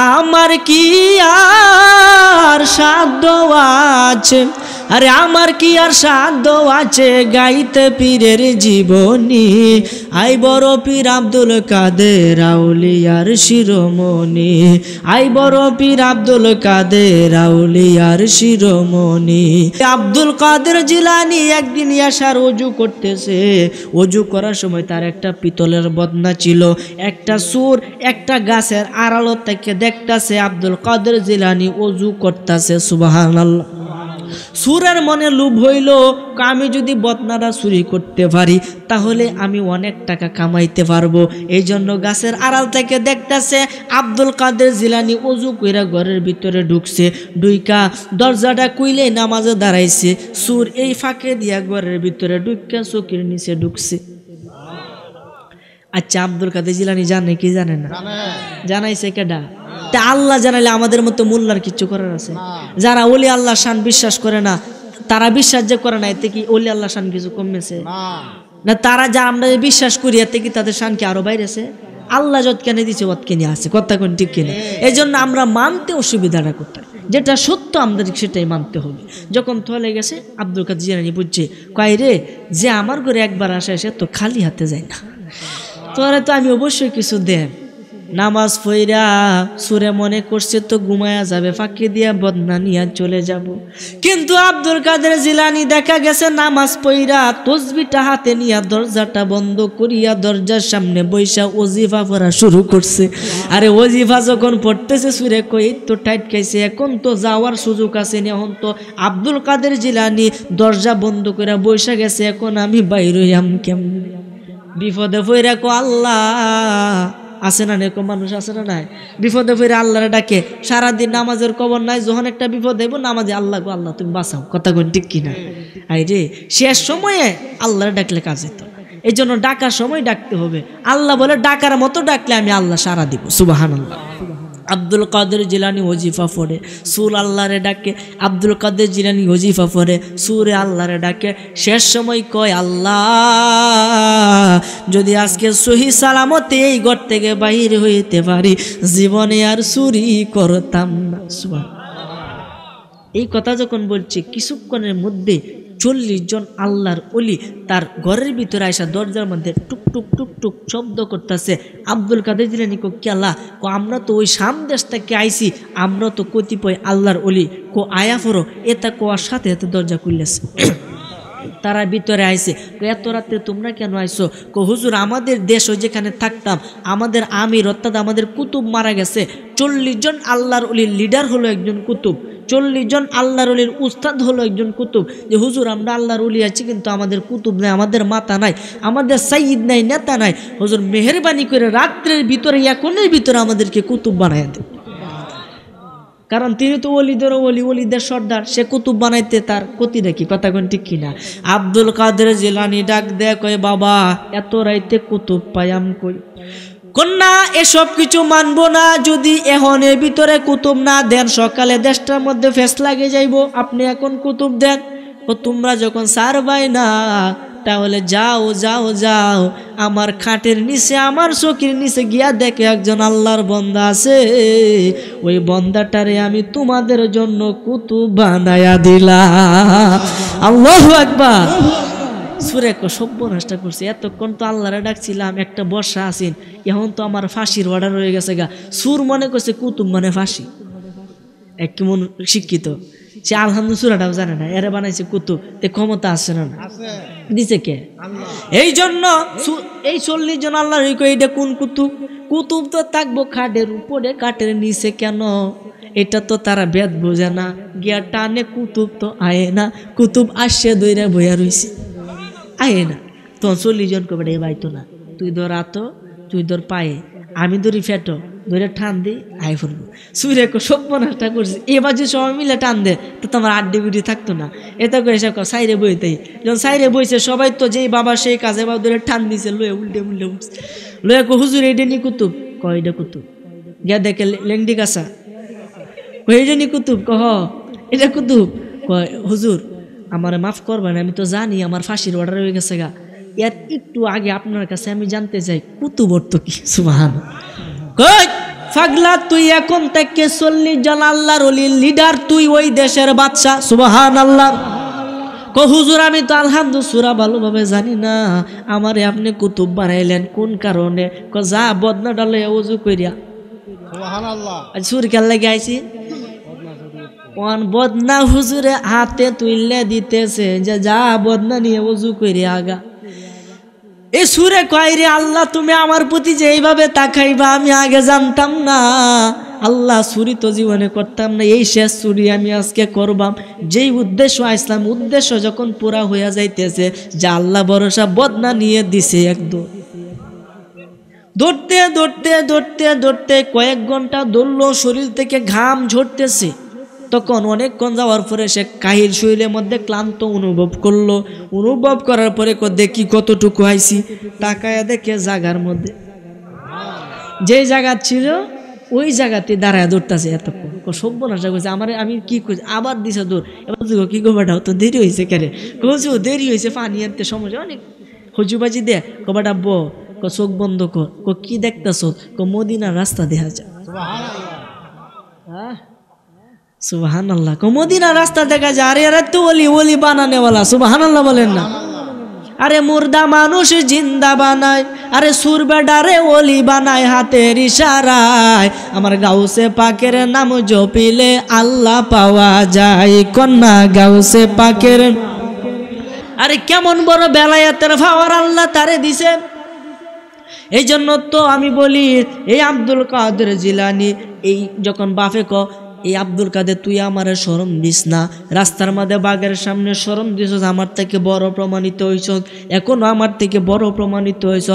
আমার কি আর সাধ্য আছে, আরে আমার কি আর সাধ্য আছে গাইতে পীরের জীবনী। আই বড় পীর আব্দুল কাদের আউলিয়ার শিরোমণি, আই বড় পীর আব্দুল কাদের আউলিয়ার শিরোমণি। আব্দুল কাদের জিলানী একদিন ইয়াসার ওযু করতেছে, ওযু করার সময় তার একটা পিতলের বদনা ছিল। একটা সুর একটা গাছের আড়াল থেকে দেখতাছে আব্দুল কাদের জিলানী ওযু করতেছে। সুবহানাল্লাহ। সুরের মনে লোভ হইল, আমি যদি বদনাটা চুরি করতে পারি তাহলে আমি অনেক টাকা কামাইতে পারবো। এই জন্য গাছের আড়াল থেকে দেখতেছে আব্দুল কাদের জিলানী ওযু কইরা ঘরের ভিতরে ঢুকছে। ঢুইকা দরজাটা খুইলে নামাজে দাঁড়াইছে। সুর এই ফাঁকে দিয়া ঘরের ভিতরে ঢুইকা চোখের নিচে ঢুকছে। আচ্ছা, আব্দুল কাদের জিলানী জানে কি জানে না? জানাইছে কেডা? তা আল্লাহ জানাইলে আমাদের মতো মোল্লার কিছু করার আছে? যারা ওলি আল্লাহ শান বিশ্বাস করে না, তারা বিশ্বাস যে করে না, এতে কি ওলি আল্লাহ শান কিছু কমেছে না? তারা যা আমরা বিশ্বাস করি এতে কি তাদের শান কি আরো বাইরেছে? আল্লাহ যত কেন দিচ্ছে অত কেনে আছে, কথা কোন ঠিক কিনা? এই জন্য আমরা মানতে অসুবিধাটা করতে, যেটা সত্য আমাদের সেটাই মানতে হবে। যখন থলে গেছে আব্দুল কাদের জিলানী বুঝছে, কয় রে যে আমার ঘরে একবার আসে এসে তো খালি হাতে যায় না, তোরা তো আমি অবশ্যই কিছু দেন। নামাজ পইরা সুরে মনে করছে তো ঘুমায়া যাবে, ফাঁকি দিয়া বদনা নিয়া চলে যাব। কিন্তু আব্দুল কাদের জিলানী দেখা গেছে নামাজ পইরা তসবিটা হাতে নিয়া দরজাটা বন্ধ করিয়া দরজার সামনে বৈশা ওজিফা পড়া শুরু করছে। আরে ওজিফা যখন পড়তেছে সুরে কই তো টাইট খাইছে, এখন তো যাওয়ার সুযোগ আছে, এখন তো আব্দুল কাদের জিলানী দরজা বন্ধ করে বৈশা গেছে, এখন আমি বাইর হইয়াম কেমন? বিপদে পইরা কো আল্লাহ আছে না নেকো মানুষ আছে না নাই? বিপদে পইরা আল্লাহরে ডাকে, সারাদিন নামাজের কবর নাই, যখন একটা বিপদ হইব নামাজে আল্লাহ গো আল্লাহ তুমি বাঁচাও, কথা কোন ঠিক কিনা? আই রে শেষ সময়ে আল্লাহরে ডাকলে কাজ হতো, এই জন্য ডাকার সময় ডাকতে হবে। আল্লাহ বলে ডাকার মতো ডাকলে আমি আল্লাহ সারা দিব। সুবহানাল্লাহ। আব্দুল কাদের জিলানী ওজিফা পড়ে, সুর আল্লাহরে ডাকে। আব্দুল কাদের জিলানী ওজিফা পড়ে, সুরে আল্লাহরে ডাকে। শেষ সময় কয় আল্লাহ যদি আজকে সহি সালামতে এই ঘর থেকে বাহির হইতে পারি জীবনে আর চুরি করতাম না। এই কথা যখন বলছে কিছুক্ষণের মধ্যে 40 জন আল্লাহর ওলি তার ঘরের ভিতরে আইসা দরজার মধ্যে টুক টুক টুক টুক শব্দ করতেছে। আব্দুল কাদের জিলানী কো কি আল্লাহ, কো আমরা তো ওই শাম দেশ থেকে আইছি, আমরা তো কতিপয় আল্লাহর ওলি, কো আয়া ফরো, এটা কোয়ার সাথে সাথে দরজা খুললেছে। তারা ভিতরে আইছে। এত রাত্রে তোমরা কেন আইছো? কো হুজুর আমাদের দেশ ওই যেখানে থাকতাম আমাদের আমির অর্থাৎ আমাদের কুতুব মারা গেছে। 40 জন আল্লাহর ওলির লিডার হলো একজন কুতুব, 40 জন আল্লাহর ওলির উস্তাদ হলো একজন কুতুব। যে হুজুর আমরা আল্লাহর ওলি আছি কিন্তু আমাদের কুতুব নাই, আমাদের মাতা নাই, আমাদের সাইয়্যিদ নাই, নেতা নাই। হুজুর মেহেরবানি করে রাত্রের ভিতরে এখনের ভিতরে আমাদেরকে কুতুব বানায় দেন, কারণ তিনি তো ওলিদের ওলি, ওলিদের সর্দার, সে কুতুব বানাইতে তার ক্ষতি নাকি, কথা কোন ঠিক কিনা? আব্দুল কাদের জিলানী ডাক দেয় কয় বাবা এত রাইতে কুতুব পায়াম কই? কন্যা এসব কিছু মানবো না, যদি এখনের ভিতরে কুতুব না দেন সকালে দেশটার মধ্যে ফেস লাগে যাইব, আপনি এখন কুতুব দেন। ও তোমরা যখন সারবাই না তাহলে যাও যাও যাও আমার খাটের নিচে আমার চোখের নিচে গিয়া দেখে একজন আল্লাহর বান্দা আছে, ওই বান্দাটারে আমি তোমাদের জন্য কুতুব বানায়া দিলাম। আল্লাহু আকবার। সুরে সব্যনাশটা করছে, এতক্ষণ তো আল্লাহরে ডাকছিলাম, একটা বর্ষা আসিন, এখন তো আমার ফাঁসির অর্ডার হয়ে গেছে গা। সুর মনে করছে কুতুব মানে ফাঁসি, এক কেমন শিক্ষিত, সে আলহামদুলিল্লাহ সুরাটাও জানে না, এরা বানাইছে কুতুব, তে ক্ষমতা আছে না দিছে কে? এই জন্য এই 40 জন আল্লাহর এইটা কোন কুতুব? কুতুব তো থাকবো খাটের উপরে, কাঠের নিচে কেন? এটা তো তারা বেদ বোঝে না, গিয়া টানে কুতুব তো আয়ে না, কুতুব আসছে দইরা বইয়া রইছে আয়ে না। তো 40 জন কবে বাইতো না, তুই ধর আতো, তুই ধর পায়ে, আমি ধরি ফেটো, ধরে টান দি আই ফুলবো। সুরে সব্যনাশটা করছে। এবার যে সবাই মিলে টান দে তো তোমার আড্ডি গুডি থাকতো না। এটা করে এসে সাইরে বইতেই, যখন সাইরে বইছে সবাই তো যেই বাবা সেই কাজে বাবা ধরে টান দিছে, লয়ে উল্টে উল্টে উঠছে, লয়ে হুজুর এইটা নি কুতুব, কয়টা কুতুব? গিয়া দেখে লেংডি কাছা, এইটা নি কুতুব, কহ এটা কুতুব, কয় হুজুর আমার মাফ করবেন, আমি তো জানি আমার ফাঁসির অর্ডার হয়ে গেছে গা, এর একটু আগে আপনার কাছে আমি জানতে চাই কুতুব অর্থ কি? সুবহান। কই পাগলা তুই এখন থেকে 40 জন আল্লাহর ওলির লিডার, তুই ওই দেশের বাদশা। সুবহানাল্লাহ। কো হুজুর আমি তো আলহামদুলিল্লাহ সূরা ভালোভাবে জানি না, আমারে আপনি কুতুব বানাইলেন কোন কারণে? কো যা বদনা ডালে ওযু কইরা। সুবহানাল্লাহ। আজ সুর কেন লাগে আইছি? কোন বদনা হুজুরে হাতে তুইলে দিতেছে যে যা বদনা নিয়ে ওযু কইরে আগা। এই সুরে কয় রে আল্লাহ তুমি আমার প্রতি যে এইভাবে তাকাইবা আমি আগে জানতাম না। আল্লাহ চুরি তো জীবনে করতাম না, এই শেষ চুরি আমি আজকে করবাম। যেই উদ্দেশ্য আসলাম, উদ্দেশ্য যখন পুরা হইয়া যাইতেছে, যা আল্লাহ ভরসা বদনা নিয়ে দিছে একদম। দৌড়তে দৌড়তে দৌড়তে দৌড়তে কয়েক ঘন্টা দৌড়লো, শরীর থেকে ঘাম ঝরতেছে। তখন অনেকক্ষণ যাওয়ার পরে সে কাহিল শরীরের মধ্যে ক্লান্ত অনুভব করলো। অনুভব করার পরে দেখি কতটুকু আইছি, তাকায় দেখে জায়গার মধ্যে যেই জায়গা ছিল ওই জায়গাতে দাঁড়ায় দৌড়তেছে। এতক্ষণ সব্যনাশা করছে আমার, আমি কি করছি আবার দিছে দৌড়। এবার কি গোবাটাও তো দেরি হয়েছে কেরে? কচু দেরি হয়েছে, পানি আনতে সমস্যা অনেক হজুবাজি দে। কবাটা ব চোখ বন্ধ কর। কি দেখতেছ? মদিনার রাস্তা দেখা যায়। সুবহানাল্লাহ। মদিনার রাস্তা দেখা যায়। আরে আরে তো ওলি ওলি বানানেওয়ালা। সুবহানাল্লাহ বলেন না? আরে মুর্দা মানুষ জিন্দা বানায়, আরে সুরবেডারে ওলি বানায় হাতের ইশারায়। আমার গাউসে পাকের নাম জপিলে আল্লাহ পাওয়া যায়। কন্যা গাউসে পাকের, আরে কেমন বড় বেলায়েতের পাওয়ার আল্লাহ তারে দিছে। এই জন্য তো আমি বলি এই আব্দুল কাদের জিলানী এই যখন বাপে ক এই আব্দুল কাদের তুই আমারে শরম দিস না, রাস্তার মধ্যে বাঘের সামনে শরম দিস, আমার থেকে বড় প্রমাণিত হইছ, এখনো আমার থেকে বড় প্রমাণিত হইছ,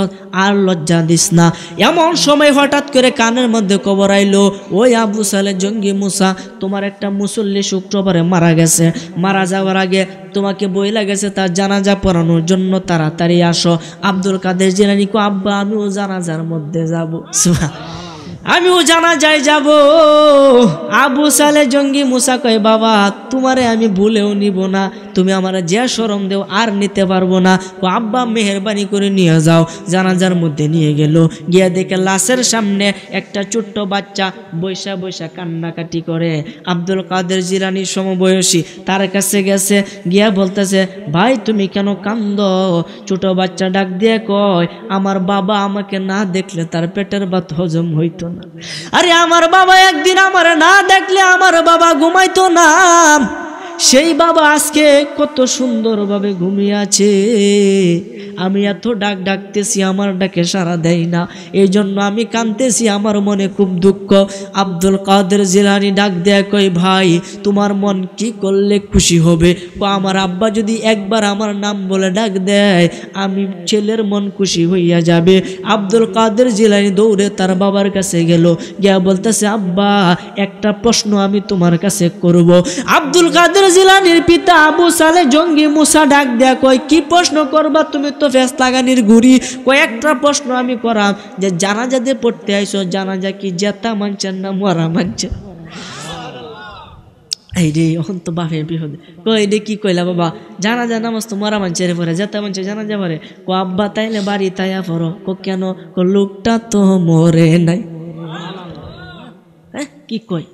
আর লজ্জা দিস না। এমন সময় হঠাৎ করে কানের মধ্যে খবর আইলো, ওই আবু সালে জঙ্গি মুসা তোমার একটা মুসল্লি শুক্রবারে মারা গেছে, মারা যাওয়ার আগে তোমাকে বইলা গেছে তার জানাজা পড়ানোর জন্য তাড়াতাড়ি আসো। আব্দুল কাদের জিলানী কো আব্বা আমিও জানাজার মধ্যে যাব, আমিও জানাজায় যাব। আবু সালে জঙ্গি মুসা কয় বাবা তোমারে আমি ভুলেও নিব না, তুমি আমার যে শরম দেও আর নিতে পারবো না। ও আব্বা মেহরবানি করে নিয়ে যাও। জানাজার মধ্যে নিয়ে গেল, গিয়া দেখে লাশের সামনে একটা ছোট্ট বাচ্চা বৈশা বৈশা কান্নাকাটি করে। আব্দুল কাদের জিলানীর সমবয়সী তার কাছে গেছে, গিয়া বলতেছে ভাই তুমি কেন কান্দ? ছোট বাচ্চা ডাক দিয়ে কয় আমার বাবা আমাকে না দেখলে তার পেটের ভাত হজম হইতো না। আরে আমার বাবা একদিন আমার না দেখলে আমার বাবা ঘুমাইতো না, সেই বাবা আজকে কত সুন্দরভাবে ঘুমিয়ে আছে, আমি এত ডাক ডাকতেছি আমার ডাকে সাড়া দেয় না, এই জন্য আমি কাঁদতেছি, আমার মনে খুব দুঃখ। আব্দুল কাদের জিলানী ডাক দেয় কই ভাই তোমার মন কি করলে খুশি হবে? আমার আব্বা যদি একবার আমার নাম বলে ডাক দেয় আমি ছেলের মন খুশি হইয়া যাবে। আব্দুল কাদের জিলানী দৌড়ে তার বাবার কাছে গেল, গিয়া বলতেছে আব্বা একটা প্রশ্ন আমি তোমার কাছে করব। আব্দুল কাদের জিলানীর পিতা আবু সালে জঙ্গি মুসা ডাক দেয়া কয় কি প্রশ্ন করবা? তুমি তো ফেস লাগানির ঘুরি, কয়েকটা প্রশ্ন আমি করাম যে জানাজা দিয়ে পড়তে আইসো, জানাজা কি জেতা মানছেন না মরা মানছেন? এই রে এখন তো বাপে বিহদে কই রে কি কইলা বাবা জানাজা নামাজ তো মরা মানছে রে পরে জেতা মানছে জানাজা পরে। কো আব্বা তাইলে বাড়ি তাইয়া পড়ো। কো কেন? কো লোকটা তো মরে নাই। কি কই?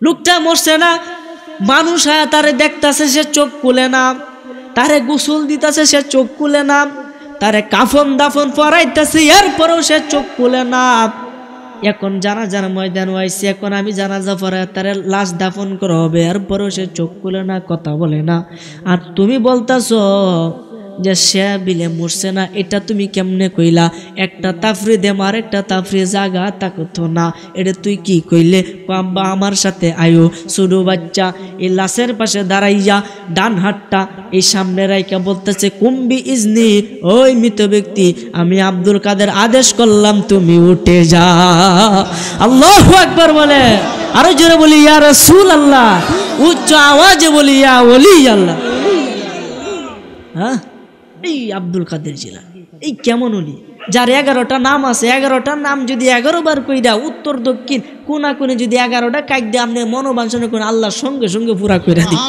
লোকটা মরছে না, মানুষ আয়া তারে দেখতাছে সে চোখ খুলে না, তারে গোসল দিতেছে সে চোখ খুলে না, তারে কাফন দাফন পরাইতেছে এরপরেও সে চোখ খুলে না। এখন জানাজার ময়দান হয়েছে, এখন আমি জানাজা পড়ায় তারে লাশ দাফন করা হবে, এরপরেও সে চোখ খুলে না, কথা বলে না। আর তুমি বলতাছো যে সে বিলে মরছে না, এটা তুমি কেমনে কইলা? একটা তাফরি দে মার একটা তাফরি জাগা তাকতো না, এটা তুই কি কইলে? আব্বা আমার সাথে আয়ো। ছোট বাচ্চা এই লাশের পাশে দাঁড়াইয়া ডান হাতটা এই সামনে রাইকা বলতেছে কুম্বি ইজনি, ওই মৃত ব্যক্তি আমি আব্দুল কাদের আদেশ করলাম তুমি উঠে যা। আল্লাহু আকবার বলে, আরো জোরে বলি ইয়া রাসূলুল্লাহ, উচ্চ আওয়াজে বলি ইয়া ওলি আল্লাহ। হ্যাঁ এই আব্দুল কাদের জিলানী এই কেমন ওলি, যার 11টা নাম আছে, 11টার নাম যদি 11 বার কইরা উত্তর দক্ষিণ কোনা কোনে যদি 11টা কাইক দিয়ে আপনি মনোবাঞ্ছনা করেন আল্লাহর সঙ্গে সঙ্গে পুরা কইরা দিই।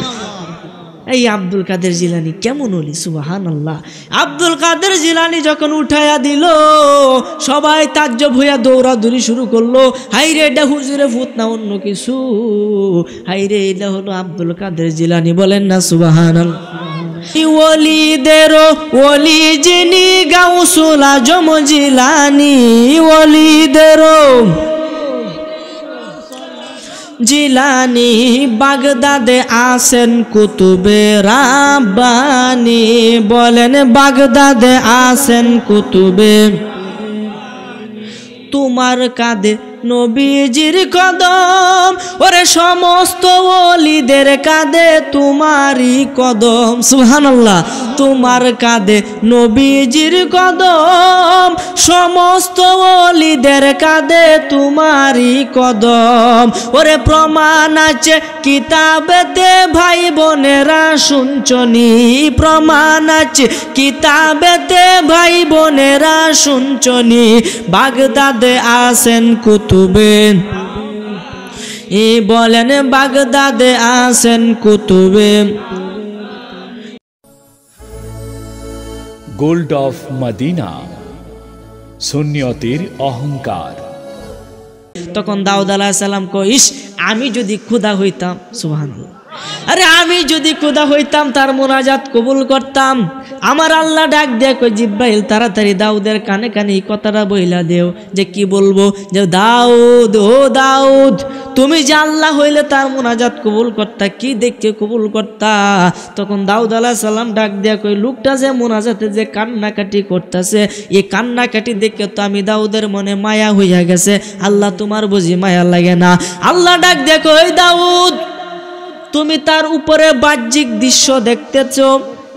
এই আব্দুল কাদের জিলানী কেমন ওলি, সুবহানাল্লাহ। আব্দুল কাদের জিলানী যখন উঠাইয়া দিল, সবাই তাজ্জব হইয়া দৌড়াদৌড়ি শুরু করলো। হাইরে এটা হুজুরে ভূত না অন্য কিছু, হাইরে এটা হলো আব্দুল কাদের জিলানী, বলেন না সুবহানাল্লাহ। ওলিদের ওলি যিনি গাউসুল আজম জিলানী, ওলিদের জিলানী বাগদাদে আসেন কুতুবে রাব্বানি, বলেন বাগদাদে আসেন কুতুবে। তোমার কাঁধে নবীজির কদম, ওরে সমস্ত ওলিদের কাঁধে তোমারই কদম, সুবহানাল্লাহ। তোমার কাঁধে নবীজির কদম, সমস্ত ওলিদের কাঁধে তোমারই কদম। ওরে প্রমাণ আছে কিতাবেতে ভাই বোনেরা শুনছনি, প্রমাণ আছে কিতাবেতে ভাই বোনেরা শুনছনি, বাগদাদে আসেন কুতুবে, বলেন বাগদাদে আসেন কুতুবে। গোল্ড অফ মদিনা, সুন্নিয়তের অহংকার। তখন দাউদ আলাইহিস সালাম কই, ইস আমি যদি খোদা হইতাম, সুবহানাল্লাহ, আরে আমি যদি খোদা হইতাম তার মোনাজাত কবুল করতাম। আমার আল্লাহ ডাক দেয়া কই, জিব্রাইল তাড়াতাড়ি দাউদের কানে কানে এই কথাটা বইলা দেও, যে কি বলবো, যে দাউদ, ও দাউদ, তুমি যে আল্লাহ হইলে তার মোনাজাত কবুল করতা, কি দেখে কবুল করতা। তখন দাউদ আলাইহিস সালাম ডাক দেয়া কই, লোকটা যে মোনাজাতে যে কান্নাকাটি করতেছে, এই কান্নাকাটি দেখে তো আমি দাউদের মনে মায়া হইয়া গেছে, আল্লাহ তোমার বুঝি মায়া লাগে না। আল্লাহ ডাক দেয়া কই, দাউদ তুমি তার উপরে বাহ্যিক দৃশ্য দেখতেছ,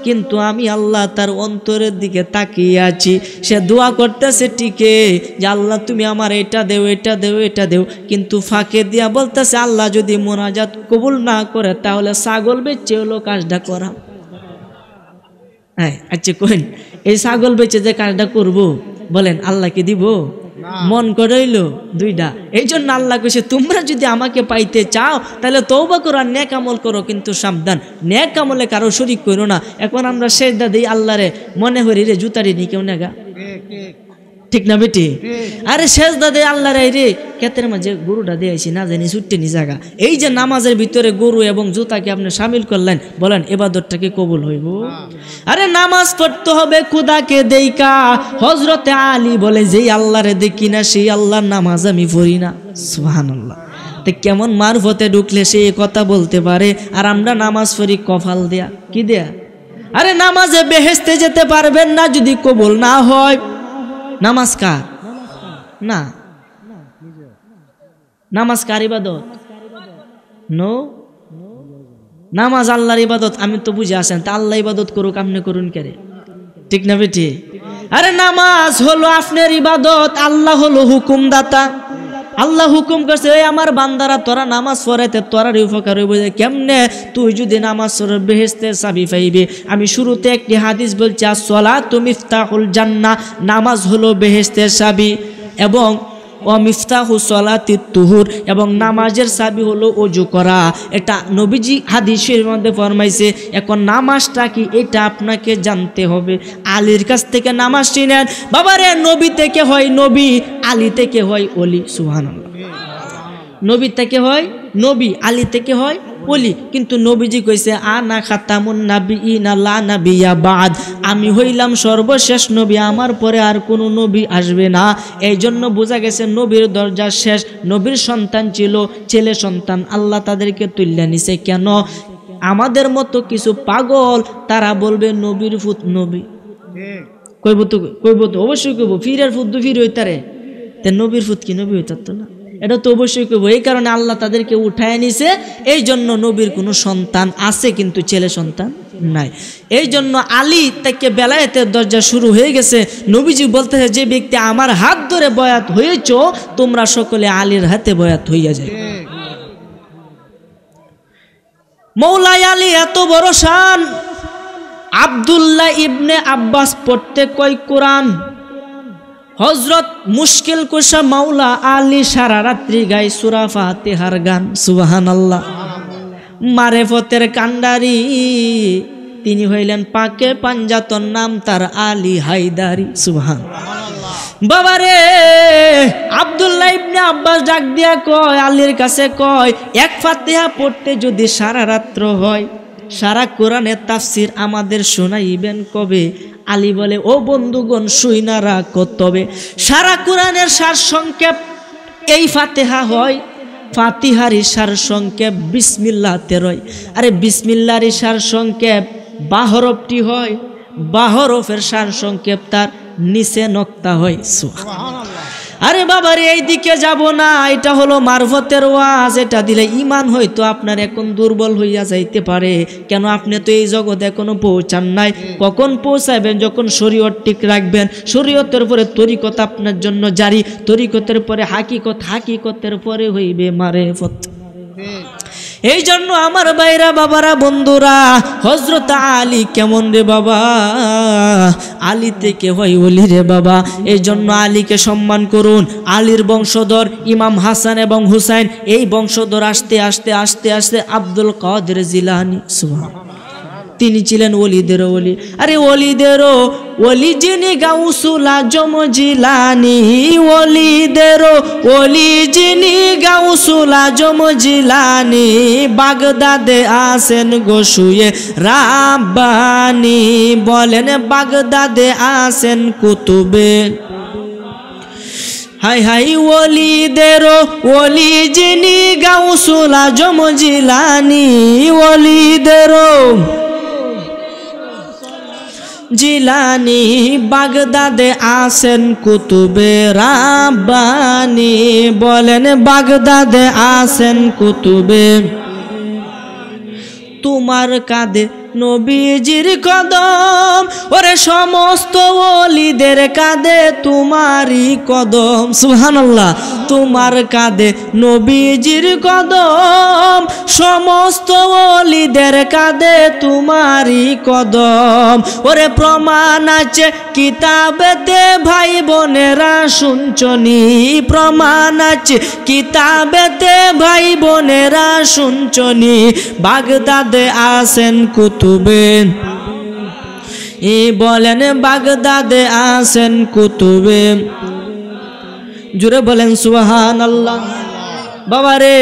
কিন্তু আমি আল্লাহ তার অন্তরের দিকে তাকিয়ে আছি। সে দোয়া করতেছে ঠিকই যে আল্লাহ তুমি আমার এটা দেও, এটা দেও, এটা দেও, কিন্তু ফাঁকে দিয়া বলতেছে আল্লাহ যদি মোনাজাত কবুল না করে তাহলে ছাগল বেচে হলো কাজটা করা। হ্যাঁ আচ্ছা কইন, এই ছাগল বেচে যে কাজটা করব, বলেন আল্লাহকে দিব? মন করাইল দুইটা। এই জন্য আল্লাহ কইছে তোমরা যদি আমাকে পাইতে চাও তাহলে তওবা করো, নেক আমল করো, কিন্তু সাবধান নেক আমলে কারো শরীক করো না। এখন আমরা সেজদা দেই আল্লাহরে, মনে হরি রে জুতারি নি কেউ নেগা, ঠিক না বেটি? আরে সেজদা দেই আল্লাহরে, রে ক্ষেতের মাঝে গরুটা দিয়েছি না জানি ছুটতে নি জায়গা। এই যে নামাজের ভিতরে গরু এবং জুতাকে আপনি শামিল করলেন, বলেন ইবাদতটা কি কবুল হইব? আরে নামাজ পড়তে হবে খুদাকে দেইকা। হযরতে আলী বলে, যেই আল্লাহরে দেখি না সেই আল্লাহর নামাজ আমি পড়ি না, সুবহানাল্লাহ। তো কেমন মারফতে ঢুকলে সে কথা বলতে পারে, আর আমরা নামাজ পড়ি কপাল দেয়া, কি দেয়া? আরে নামাজে বেহেশতে যেতে পারবেন না যদি কবুল না হয়। নামাজ কার? না, নামাজ কার ইবাদত? নো, নামাজ আল্লাহর ইবাদত। আমি তো বুঝে আসেন, তা আল্লাহ ইবাদত করুক, আপনি করুন কে রে, ঠিক না বেটি? আরে নামাজ হলো আপনার ইবাদত, আল্লাহ হলো হুকুমদাতা। আল্লাহ হুকুম করছে, এই আমার বান্দারা তোরা নামাজ পড়াইতে তোরারই উপকার হইব। কেমনে? তুই যদি নামাজ পড়ে বেহেশতের চাবি পাইবে। আমি শুরুতে একটি হাদিস বলছি, আস-সালাতু মিফতাহুল জান্নাহ, নামাজ হলো বেহেশতের চাবি, এবং মিফতাহু সলাতিত তুহুর, এবং নামাজের চাবি হলো ওযু করা। এটা নবীজি হাদিসের মধ্যে ফরমাইছে। এখন নামাজটা কি এটা আপনাকে জানতে হবে। আলীর কাছ থেকে নামাজ শিখেন বাবারে, নবী থেকে হয় নবী, আলী থেকে হয় ওলি, সুবহানাল্লাহ। নবী থেকে হয় নবী, আলী থেকে হয় ওলি। কিন্তু নবীজি কইছে আনা খাতামুন নাবিয়িনা লা নাবিয়্যা বাদ, আমি হইলাম সর্বশেষ নবী, আমার পরে আর কোনো নবী আসবে না। এই জন্য বোঝা গেছে নবীর দরজা শেষ। নবীর সন্তান ছিল ছেলে সন্তান, আল্লাহ তাদেরকে তুইল্লা নিছে। কেন? আমাদের মতো কিছু পাগল তারা বলবে নবীর ফুত নবী, কইব তো অবশ্যই কইব, ফিরের ফুত দু ফির হইতারে, তে নবীর ফুত কি নবী হইতারতো না, এটা তো অবশ্যই কইব। এই কারণে আল্লাহ তাদেরকে উঠায় নিছে। এই জন্য নবীর কোনো সন্তান আছে কিন্তু ছেলে সন্তান নাই। এই জন্য আলী থেকে বেলায়েতের দরজা শুরু হয়ে গেছে। নবীজি বলতেছে, যে ব্যক্তি আমার হাত ধরে বয়াত হয়েছ তোমরা সকলে আলীর হাতে বয়াত হইয়া যায়। মৌলা আলী এত বড় শান। আব্দুল্লাহ ইবনে আব্বাস পড়তে কয় কোরআন, হযরত মুশকিল কুশা মাওলা আলী সারা রাত্রি গায় সূরা ফাতিহার গান, সুবহানাল্লাহ। মারেফতের কান্ডারি, তিনি হইলেন পাকে পাঞ্জাতন, নাম তার আলী হায়দারি। সুবহানাল্লাহ। বাবারে আব্দুল্লাহ ইবনে আব্বাস ডাক দিয়া কয়, আলীর কাছে কয়, এক ফাতিহা পড়তে যদি সারা রাত্র হয়, সারা কোরআনের তাফসির আমাদের শোনাইবেন কবে? আলী বলে, ও বন্ধুগণ শুইনা রাখো, তবে সারা কোরআনের সার সংক্ষেপ এই ফাতিহা হয়। ফাতিহার সার সংক্ষেপ বিসমিল্লাহ 13। আরে বিসমিল্লাহর সার সংক্ষেপ 12 হরফটি হয়, 12 হরফের সার সংক্ষেপ তার নিচে নক্তা হয়। আরে বাবারে এইদিকে যাব না, এটা হলো মারফতের ওয়াজ, এটা দিলে ইমান হয়তো আপনার এখন দুর্বল হইয়া যাইতে পারে। কেন? আপনি তো এই জগতে এখনো পৌঁছান নাই। কখন পৌঁছাবেন? যখন শরীয়ত ঠিক রাখবেন, শরীয়তের পরে তরিকত আপনার জন্য জারি, তরিকতের পরে হাকিকত, হাকিকতের পরে হইবে মারেফত। এই জন্য আমার ভাইরা, বাবারা, বন্ধুরা, হযরত আলী কেমন রে বাবা? আলী থেকে হয় ওলি রে বাবা। এই জন্য আলীকে সম্মান করুন। আলীর বংশধর ইমাম হাসান এবং হুসাইন, এই বংশধর আস্তে আস্তে আস্তে আস্তে আব্দুল কাদের জিলানী, সুবহানাল্লাহ, তিনি ছিলেন ওলিদেরও ওলি। আরে ওলিদেরও ওলি যিনি গাউসুল আজম জিলানী, ওলিদেরও ওলি যিনি গাউসুল আজম জিলানী, বাগদাদে আসেন গো শুয়ে রাব্বানি, বলেন বাগদাদে আসেন কুতুবে। হাই হাই ওলিদেরও ওলি যিনি গাউসুল আজম জিলানী, ওলিদেরও জিলানী, বাগদাদে আসেন কুতুবে রাব্বানি, বলেন বাগদাদে আসেন কুতুবে। তোমার কাঁধে নবীজির কদম, ওরে সমস্ত ওলিদের কাঁধে তোমারই কদম। সুবহানাল্লাহ। তোমার কাঁধে নবীজির কদম, সমস্ত ওলিদের কাঁধে তোমারই কদম। ওরে প্রমাণ আছে কিতাবেতে ভাই বোনেরা শুনছনি, প্রমাণ আছে কিতাবেতে ভাই বোনেরা শুনছনি, বাগদাদে আসেন কুতুবে, বলেন বাগদাদে আসেন কুতুবে। জুড়ে বলেন সুবহানাল্লাহ। বাবারে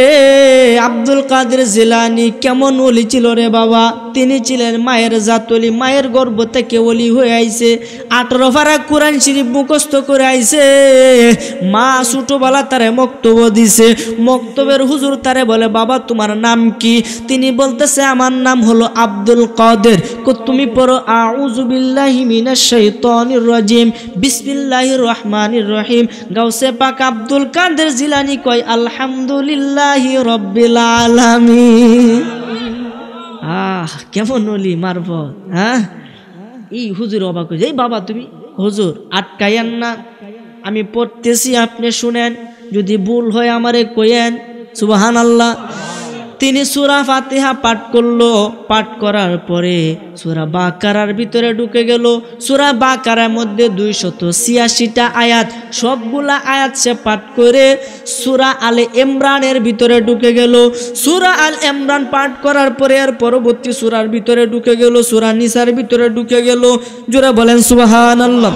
আব্দুল কাদের জিলানী কেমন ওলি ছিল রে বাবা? তিনি ছিলেন মায়ের জাতলি, মায়ের গর্ভ থেকে ওলি হয়ে আইছে। 18 পারা কোরআন শরীফ মুখস্থ করে আইছে। মা ছোটবেলা তারে মক্তব দিছে। মক্তবের হুজুর তারে বলে, বাবা তোমার নাম কি? তিনি বলতেছে, আমার নাম হলো আব্দুল কাদের। তুমি পড়ো আউযু বিল্লাহি মিনাশ শাইতানির রাজিম, বিসমিল্লাহির রহমানির রহিম। গাউসে পাক আব্দুল কাদের জিলানী কয়, আলহামদুলিল্লাহি রাব্বিল আলামিন। কেমন ওলি মারফত! হ্যাঁ, এই হুজুর অবাক হয়েছে, এই বাবা তুমি, হুজুর আটকাইয়েন না, আমি পড়তেছি আপনি শুনেন, যদি ভুল হয় আমারে কইয়েন। সুবহানাল্লাহ। তিনি সূরা ফাতিহা পাঠ করলো। পাঠ করার পরে সূরা বাকারার ভিতরে ঢুকে গেল। সূরা বাকারার মধ্যে 286টা আয়াত, সবগুলা আয়াত সে পাঠ করে সূরা আলে ইমরানের ভিতরে ঢুকে গেল। সূরা আল ইমরান পাঠ করার পরে এর পরবর্তী সূরার ভিতরে ঢুকে গেল, সূরা নিসার ভিতরে ঢুকে গেল। জোরে বলেন সুবহানাল্লাহ।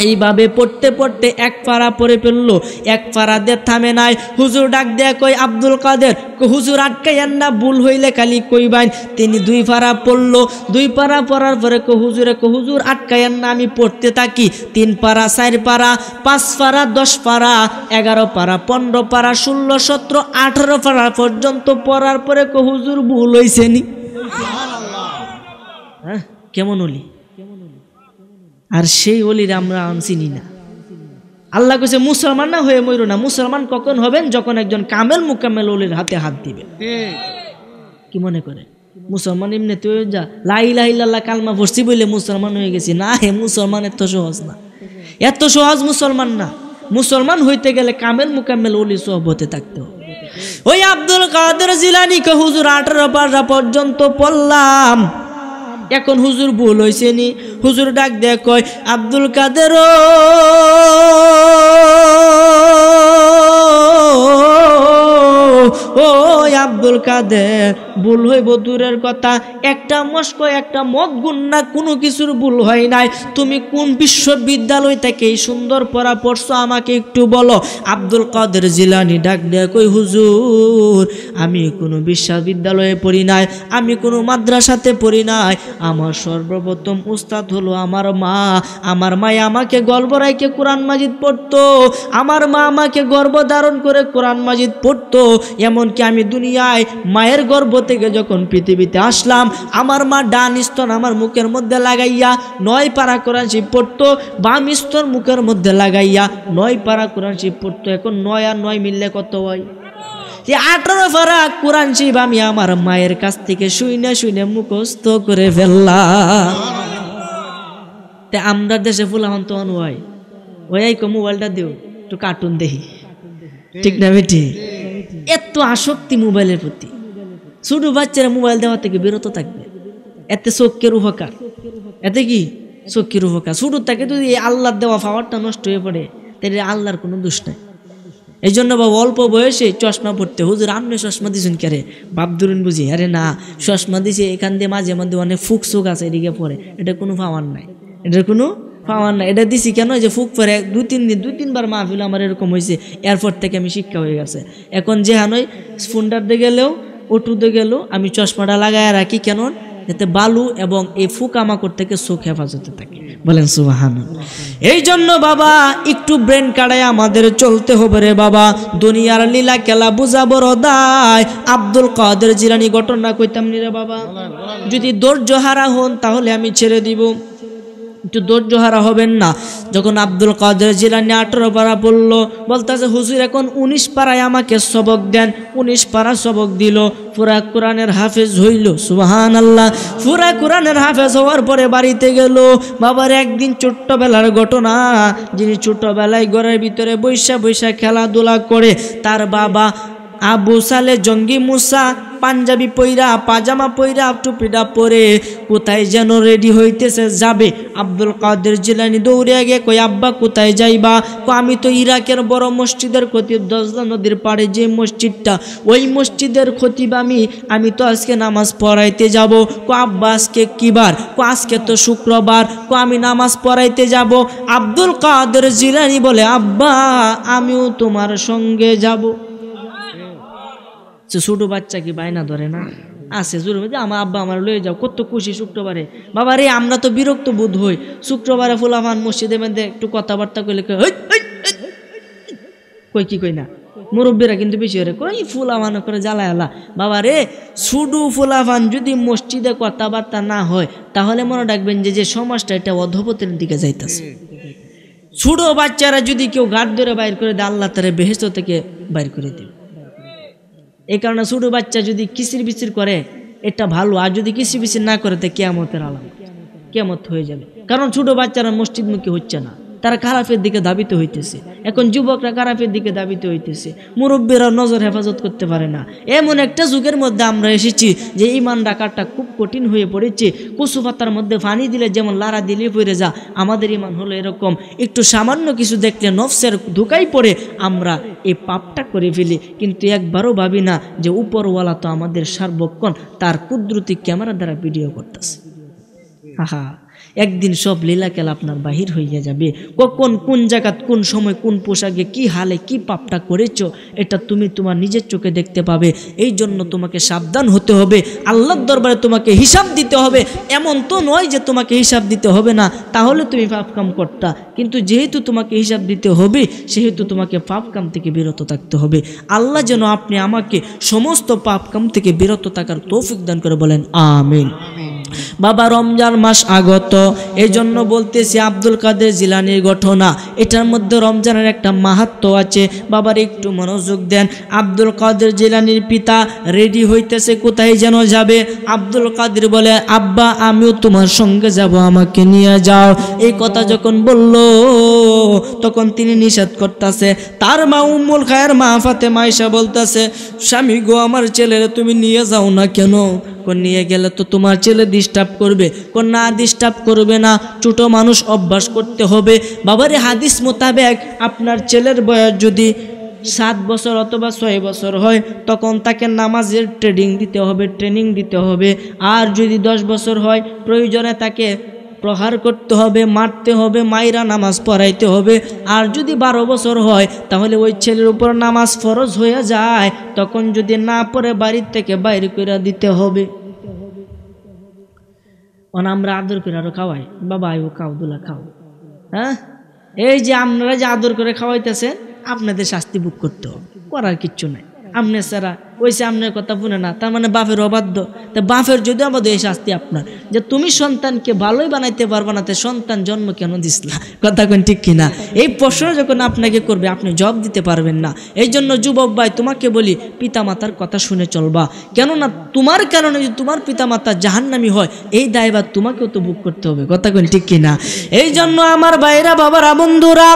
এইভাবে পড়তে পড়তে এক পারা পড়ে ফেললো। এক পারা দিয়ে থামে নাই। হুজুর ডাক দেয়া কই, আব্দুল কাদের, হুজুর আটকাইয়েন না, ভুল হইলে খালি কইবেন। তিনি 2 পারা পড়লো। 2 পারা পড়ার পরে হুজুর আটকাইয়েন না, আমি পড়তে থাকি। 3 পারা, 4 পারা, 5 পারা, 10 পারা, 11 পারা, 15 পারা, 16, 17, 18 পারা পর্যন্ত পড়ার পরে হুজুর ভুল হইছে নি। হ্যাঁ, কেমন হলি? আর সেই ওলির আমরা চিনি না। আল্লাহ কইছে মুসলমান না হয়ে মইরো না। মুসলমান কখন হবেন? যখন একজন কামেল মুকাম্মেল ওলির হাতে হাত দিবে। কি মনে করে মুসলমান এমনিতে হয়ে যা, লা ইলাহা ইল্লাল্লাহ কালমা পড়ছি বলে মুসলমান হয়ে গেছি? না, হে মুসলমান এত সহজ না, এত সহজ মুসলমান না। মুসলমান হইতে গেলে কামেল মুকাম্মেল ওলি সোহবতে থাকতে হবে। ওই আব্দুল কাদের জিলানীকে হুজুর 18 পারা পর্যন্ত পড়লাম। এখন হুজুর ভুল হয়েছে নি? হুজুর ডাক দেয়া কয়, আব্দুল কাদের ও আব্দুল কাদের, ভুল হইব দূরের কথা, একটা মস্ক একটা মদ গুণ না, কোনো কিছুর ভুল হয় নাই। তুমি কোন বিশ্ববিদ্যালয় থেকে এই সুন্দর পড়া পড়ছো আমাকে একটু বলো। আব্দুল কাদের জিলানী ডাক দেয়া কই, হুজুর আমি কোনো বিশ্ববিদ্যালয়ে পড়ি নাই, আমি কোনো মাদ্রাসাতে পড়ি নাই। আমার সর্বপ্রথম উস্তাদ হলো আমার মা। আমার মায়ে আমাকে গর্ভ রাইকে কোরআন মাজিদ পড়তো, আমার মা আমাকে গর্ভ ধারণ করে কোরআন মাজিদ পড়তো। এমনকি আমি দুনিয়ায় মায়ের গর্ভ থেকে যখন পৃথিবীতে আসলাম, আমার মা ডান স্তন আমার মুখের মধ্যে লাগাইয়া 9 পারা কোরআন শরীফ পড়তো, বাম স্তন মুখের মধ্যে লাগাইয়া 9 পারা কোরআন শরীফ পড়তো। এখন 9 আর 9 মিললে কত হয়? 18 পারা কোরআন শরীফ আমি আমার মায়ের কাছ থেকে শুইনা শুইনা মুখস্থ করে ফেললাম। তে আমরা দেশে ফুলাহন তো হয় ওই মোবাইলটা দিও একটু কার্টুন দেখি, ঠিক না বেটি? এত আসক্তি মোবাইলের প্রতি। ছোট বাচ্চারা মোবাইল দেওয়া থেকে বিরত থাকবে, এতে চোখের উপকার, এতে কি চোখের উপকার। ছোট থেকে যদি আল্লাহর দেওয়া পাওয়ারটা নষ্ট হয়ে পড়ে তাহলে আল্লাহর কোনো দোষ নাই। এই জন্য বাবা অল্প বয়সে চশমা পড়তে, হুজুর আপনি চশমা দিয়েছেন কে রে? বাপ ধরুন বুঝি, আরে না চশমা দিছে এখান দিয়ে মাঝে মাঝে অনেক ফুক চোখ আছে এদিকে পড়ে, এটা কোনো পাওয়ার নাই, এটার কোনো পাওয়ার নাই। এটা দিছি কেন? যে ফুক পরে 2-3 মাহফিল আমার এরকম হয়েছে, এরপর থেকে আমি শিক্ষা হয়ে গেছে। এখন যে হানই ফোনটাতে গেলেও ওটুতে গেলেও আমি চশমাটা লাগায় রাখি, কেন? যাতে বালু এবং এই ফুকামাকড় থেকে চোখ হেফাজতে থাকে। বলেন সুবহানাল্লাহ। এই জন্য বাবা একটু ব্রেন কাটায় আমাদের চলতে হবে রে বাবা। দুনিয়ার লীলা খেলা বুঝা বড় দায়। আব্দুল কাদের জিলানী ঘটনা কইতাম নি রে বাবা। যদি ধৈর্য হারা হন তাহলে আমি ছেড়ে দিব, একটু ধৈর্য হারা হবেন না। যখন আব্দুল কাদের জিলানী 18 পারা পড়লো, বলতেছে হুজুর এখন 19 পারায় আমাকে সবক দেন। 19 পারা সবক দিল, পুরা কোরআনের হাফেজ হইল। সুবহানাল্লাহ। পুরা কোরআনের হাফেজ হওয়ার পরে বাড়িতে গেল। বাবার একদিন ছোট্টবেলার ঘটনা, যিনি ছোটবেলায় ঘরের ভিতরে বৈশা বৈশা খেলাধুলা করে, তার বাবা আবু সালে জঙ্গি মুসা পাঞ্জাবি পইরা পাজামা পইরা টুপিটা পরে কোথায় যেন রেডি হইতেছে যাবে। আব্দুল কাদের জিলানী দৌড়ে আগে কই, আব্বা কোথায় যাইবা? আমি তো ইরাকের বড় মসজিদের খতিব, দজলা নদীর পাড়ে যে মসজিদটা, ওই মসজিদের খতিব আমি তো আজকে নামাজ পড়াইতে যাব। আব্বা আজকে কি বার? আজকে তো শুক্রবার। আমি নামাজ পড়াইতে যাব। আব্দুল কাদের জিলানী বলে, আব্বা আমিও তোমার সঙ্গে যাব। ছোট বাচ্চা কি বায়না ধরে না? আছে জোর আমার আব্বা আমার লয়ে যাও, কত খুশি শুক্রবারে। বাবা রে আমরা তো বিরক্ত বোধ হই শুক্রবারে ফুলাফান মসজিদে মধ্যে একটু কথাবার্তা কইলে কই কি কই না, মুরব্বীরা কিন্তু বেশি হরে কই ফুলাফান করে জ্বালায় আলা। বাবা রে শুধু ফুলাফান যদি মসজিদে কথাবার্তা না হয় তাহলে মনে রাখবেন যে সমাজটা এটা অধপতনের দিকে যাইতেছে। ছোট বাচ্চারা যদি কেউ ঘাট ধরে বাইর করে দেয়, আল্লাহ তারে বেহেশত থেকে বাইর করে দেবে। এই কারণে ছোট বাচ্চা যদি কিসির বিচির করে এটা ভালো, আর যদি কিসির বিচির না করে তো কিয়ামতের আলাম, কিয়ামত হয়ে যাবে। কারণ ছোট বাচ্চারা মসজিদমুখী হচ্ছে না, তারা খারাপের দিকে ধাবিত হইতেছে। এখন যুবকরা খারাপের দিকে ধাবিত হইতেছে, মুরব্বীরা নজর হেফাজত করতে পারে না। এমন একটা যুগের মধ্যে আমরা এসেছি যে ঈমান রাখাটা খুব কঠিন হয়ে পড়েছে। কচু পাতার মধ্যে পানি দিলে যেমন লাড়া দিলে পড়ে যা, আমাদের ঈমান হলো এরকম। একটু সামান্য কিছু দেখলে নফসের ধোঁকায় পড়ে আমরা এই পাপটা করে ফেলি, কিন্তু একবারও ভাবি না যে উপরওয়ালা তো আমাদের সার্বক্ষণ তার কুদরতি ক্যামেরা দ্বারা ভিডিও করতেছে। আহা, একদিন সব লীলা খেলা আপনার বাহির হইয়া যাবে। কখন কোন জায়গাত কোন সময় কোন পোশাকে কি হালে কি পাপটা করেছো এটা তুমি তোমার নিজের চোখে দেখতে পাবে। এই জন্য তোমাকে সাবধান হতে হবে, আল্লাহর দরবারে তোমাকে হিসাব দিতে হবে। এমন তো নয় যে তোমাকে হিসাব দিতে হবে না, তাহলে তুমি পাপ কাম করতা। কিন্তু যেহেতু তোমাকে হিসাব দিতে হবে সেহেতু তোমাকে পাপ কাম থেকে বিরত থাকতে হবে। আল্লাহ যেন আপনি আমাকে সমস্ত পাপ কাম থেকে বিরত থাকার তৌফিক দান করে, বলেন আমিন। বাবা রমজান মাস আগত, এই জন্য বলতেছি আব্দুল কাদের জিলানীর ঘটনা, এটার মধ্যে রমজানের একটা মাহাত্ম্য আছে। বাবার একটু মনোযোগ দেন। আব্দুল কাদের জিলানীর পিতা রেডি হইতেছে, কোথায় যেন যাবে। আব্দুল কাদের বলে, আব্বা আমিও তোমার সঙ্গে যাব, আমাকে নিয়ে যাও। এই কথা যখন বলল তখন তিনি নিষেধ করতেছে। তার মা উম্মুল খায়ের মা ফাতেমা আয়েশা বলতেছে, স্বামী গো আমার ছেলেরা তুমি নিয়ে যাও না কেন? নিয়ে গেলে তো তোমার ছেলে ডিস্টার্ব করবে। না ডিস্টার্ব করবে না, ছোট মানুষ অভ্যাস করতে হবে। বাবারে হাদিস মোতাবেক আপনার ছেলের বয়স যদি 7 বছর অথবা 6 বছর হয় তখন তাকে নামাজের ট্রেনিং দিতে হবে। আর যদি 10 বছর হয় প্রয়োজনে তাকে প্রহার করতে হবে, মারতে হবে, মাইরা নামাজ পড়াইতে হবে। আর যদি 12 বছর হয় তাহলে ওই ছেলের উপর নামাজ ফরজ হয়ে যায়, তখন যদি না পড়ে বাড়ির থেকে বাইরে করে দিতে হবে। আমরা আদর করে আরো খাওয়াই, বাবা আয়ু খাও, দুলা খাও। হ্যাঁ, এই যে আপনারা যে আদর করে খাওয়াইতেছেন আপনাদের শাস্তি ভোগ করতে হবে, করার কিচ্ছু নাই। আপনি ছাড়া ওই সে আপনার কথা শুনে না, তার মানে বাপের অবাধ্য। তা বাপের যদি আমাদের এই শাস্তি আপনার, যে তুমি সন্তানকে ভালোই বানাইতে পারবে না, তে সন্তান জন্ম কেন দিসলা? কথা কোন ঠিক কিনা? এই প্রশ্ন যখন আপনাকে করবে আপনি জবাব দিতে পারবেন না। এই জন্য যুবক ভাই তোমাকে বলি, পিতামাতার কথা শুনে চলবা। কেননা তোমার কারণে যদি তোমার পিতামাতা জাহান্নামী হয় এই দায়ভার তোমাকেও তো ভোগ করতে হবে। কথা কোন ঠিক কিনা? এই জন্য আমার ভাইরা, বাবারা, বন্ধুরা,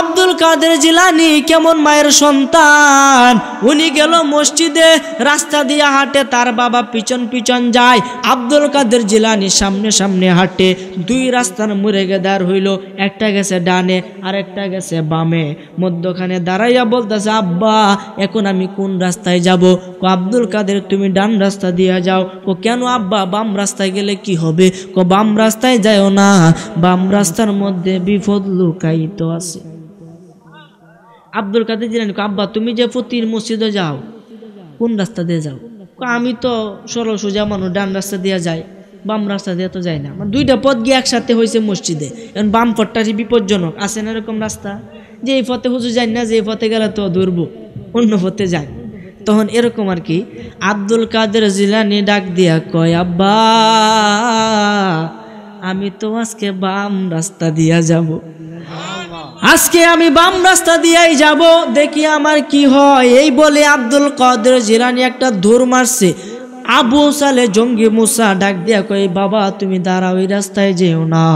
আব্দুল কাদের জিলানী কেমন মায়ের সন্তান। উনি গেল মসজিদে, রাস্তা দিয়ে হাঁটে, তার বাবা পিছন পিছন যায়। আব্দুল কাদের জিলানী সামনে সামনে হাঁটে, 2 রাস্তার মোড়ে দাঁড় হইল, একটা গেছে ডানে আর একটা গেছে বামে। মধ্যখানে দাঁড়াইয়া বলতেছে, আব্বা এখন আমি কোন রাস্তায় যাব? আব্দুল কাদের তুমি ডান রাস্তা দিয়ে যাও। কেন আব্বা, বাম রাস্তায় গেলে কি হবে? বাম রাস্তায় যাও না, বাম রাস্তার মধ্যে বিপদ লুকায়িত আছে। আব্দুল কাদের জিলানী, আব্বা তুমি যে প্রতি মসজিদে যাও কোন রাস্তা দিয়ে যাও? আমি তো সরল সোজা মানুষ, ডান রাস্তা দিয়ে যাই, বাম রাস্তা দিয়ে তো যাই না। মানে 2টা পথ গিয়ে একসাথে হয়েছে মসজিদে, এখন বাম পথটাই বিপজ্জনক। আছে না এরকম রাস্তা যে এই পথে হুজুর যাই না, যে এই পথে গেলে তো ধরবো, অন্য পথে যাই। তখন এরকম আর কি। আব্দুল কাদের জিলানী ডাক দিয়া কয়, আব্বা আমি তো আজকে বাম রাস্তা দিয়া যাব, আজকে আমি বাম রাস্তা দিয়েই যাব, দেখি আমার কি হয়। এই বলে আব্দুল কাদের জিলানী একটা দৌড় মারছে। আবু সালে জঙ্গি মুসা ডাক দিয়া কই, বাবা তুমি দাঁড়াও, ওই রাস্তায় যেও না।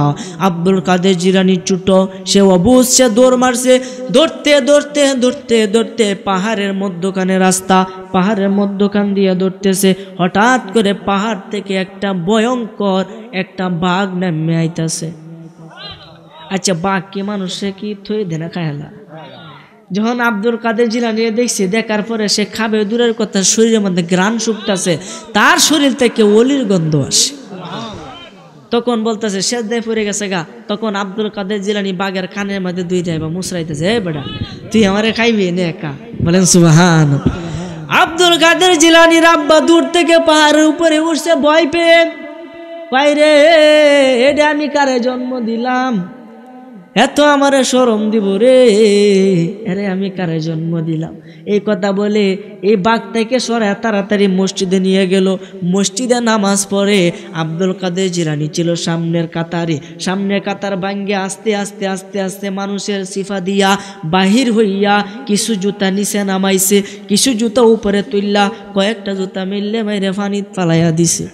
আব্দুল কাদের জিলানী ছোট, সে অবুজ, সে দৌড় মারছে। দৌড়তে দৌড়তে দৌড়তে দৌড়তে পাহাড়ের মধ্যখানে রাস্তা, পাহাড়ের মধ্যখান দিয়ে দৌড়তেছে। হঠাৎ করে পাহাড় থেকে একটা ভয়ঙ্কর একটা বাঘ নেমে আইতাছে। আচ্ছা, বাঘ কি মানুষে কি থই দেনা খায়লা? যখন আব্দুল কাদের জিলানী দেখছে, দেখার পরে সে খাবে দূরের কথা, শরীরের মধ্যে গ্রাণ শুকতাছে, তার শরীর থেকে ওলির গন্ধ আসে। তখন বলতেছে সে দেয় পড়ে গেছে গা। তখন আব্দুল কাদের জিলানী বাঘের কানের মধ্যে 2 যাইবা মুসরাইতেছে, এ বেটা তুই আমারে খাইবি নে একা? বলেন সুবহান। আব্দুল কাদের জিলানীর আব্বা দূর থেকে পাহাড়ের উপরে উঠছে ভয় পেয়ে, বাইরে এটা আমি কারে জন্ম দিলাম, এত আমারে শরম দিব রে, আরে আমি কারে জন্ম দিলাম। এই কথা বলে এই বাঘ থেকে সরে তাড়াতাড়ি মসজিদে নিয়ে গেল। মসজিদে নামাজ পড়ে। আব্দুল কাদের জিলানী ছিল সামনের কাতারে। সামনের কাতার ভাঙ্গে আস্তে আস্তে আস্তে আস্তে মানুষের সিফা দিয়া বাহির হইয়া কিছু জুতা নিচে নামাইছে, কিছু জুতা উপরে তুললা, কয়েকটা জুতা মিললে মাইরে পানিত ফালাইয়া দিছে।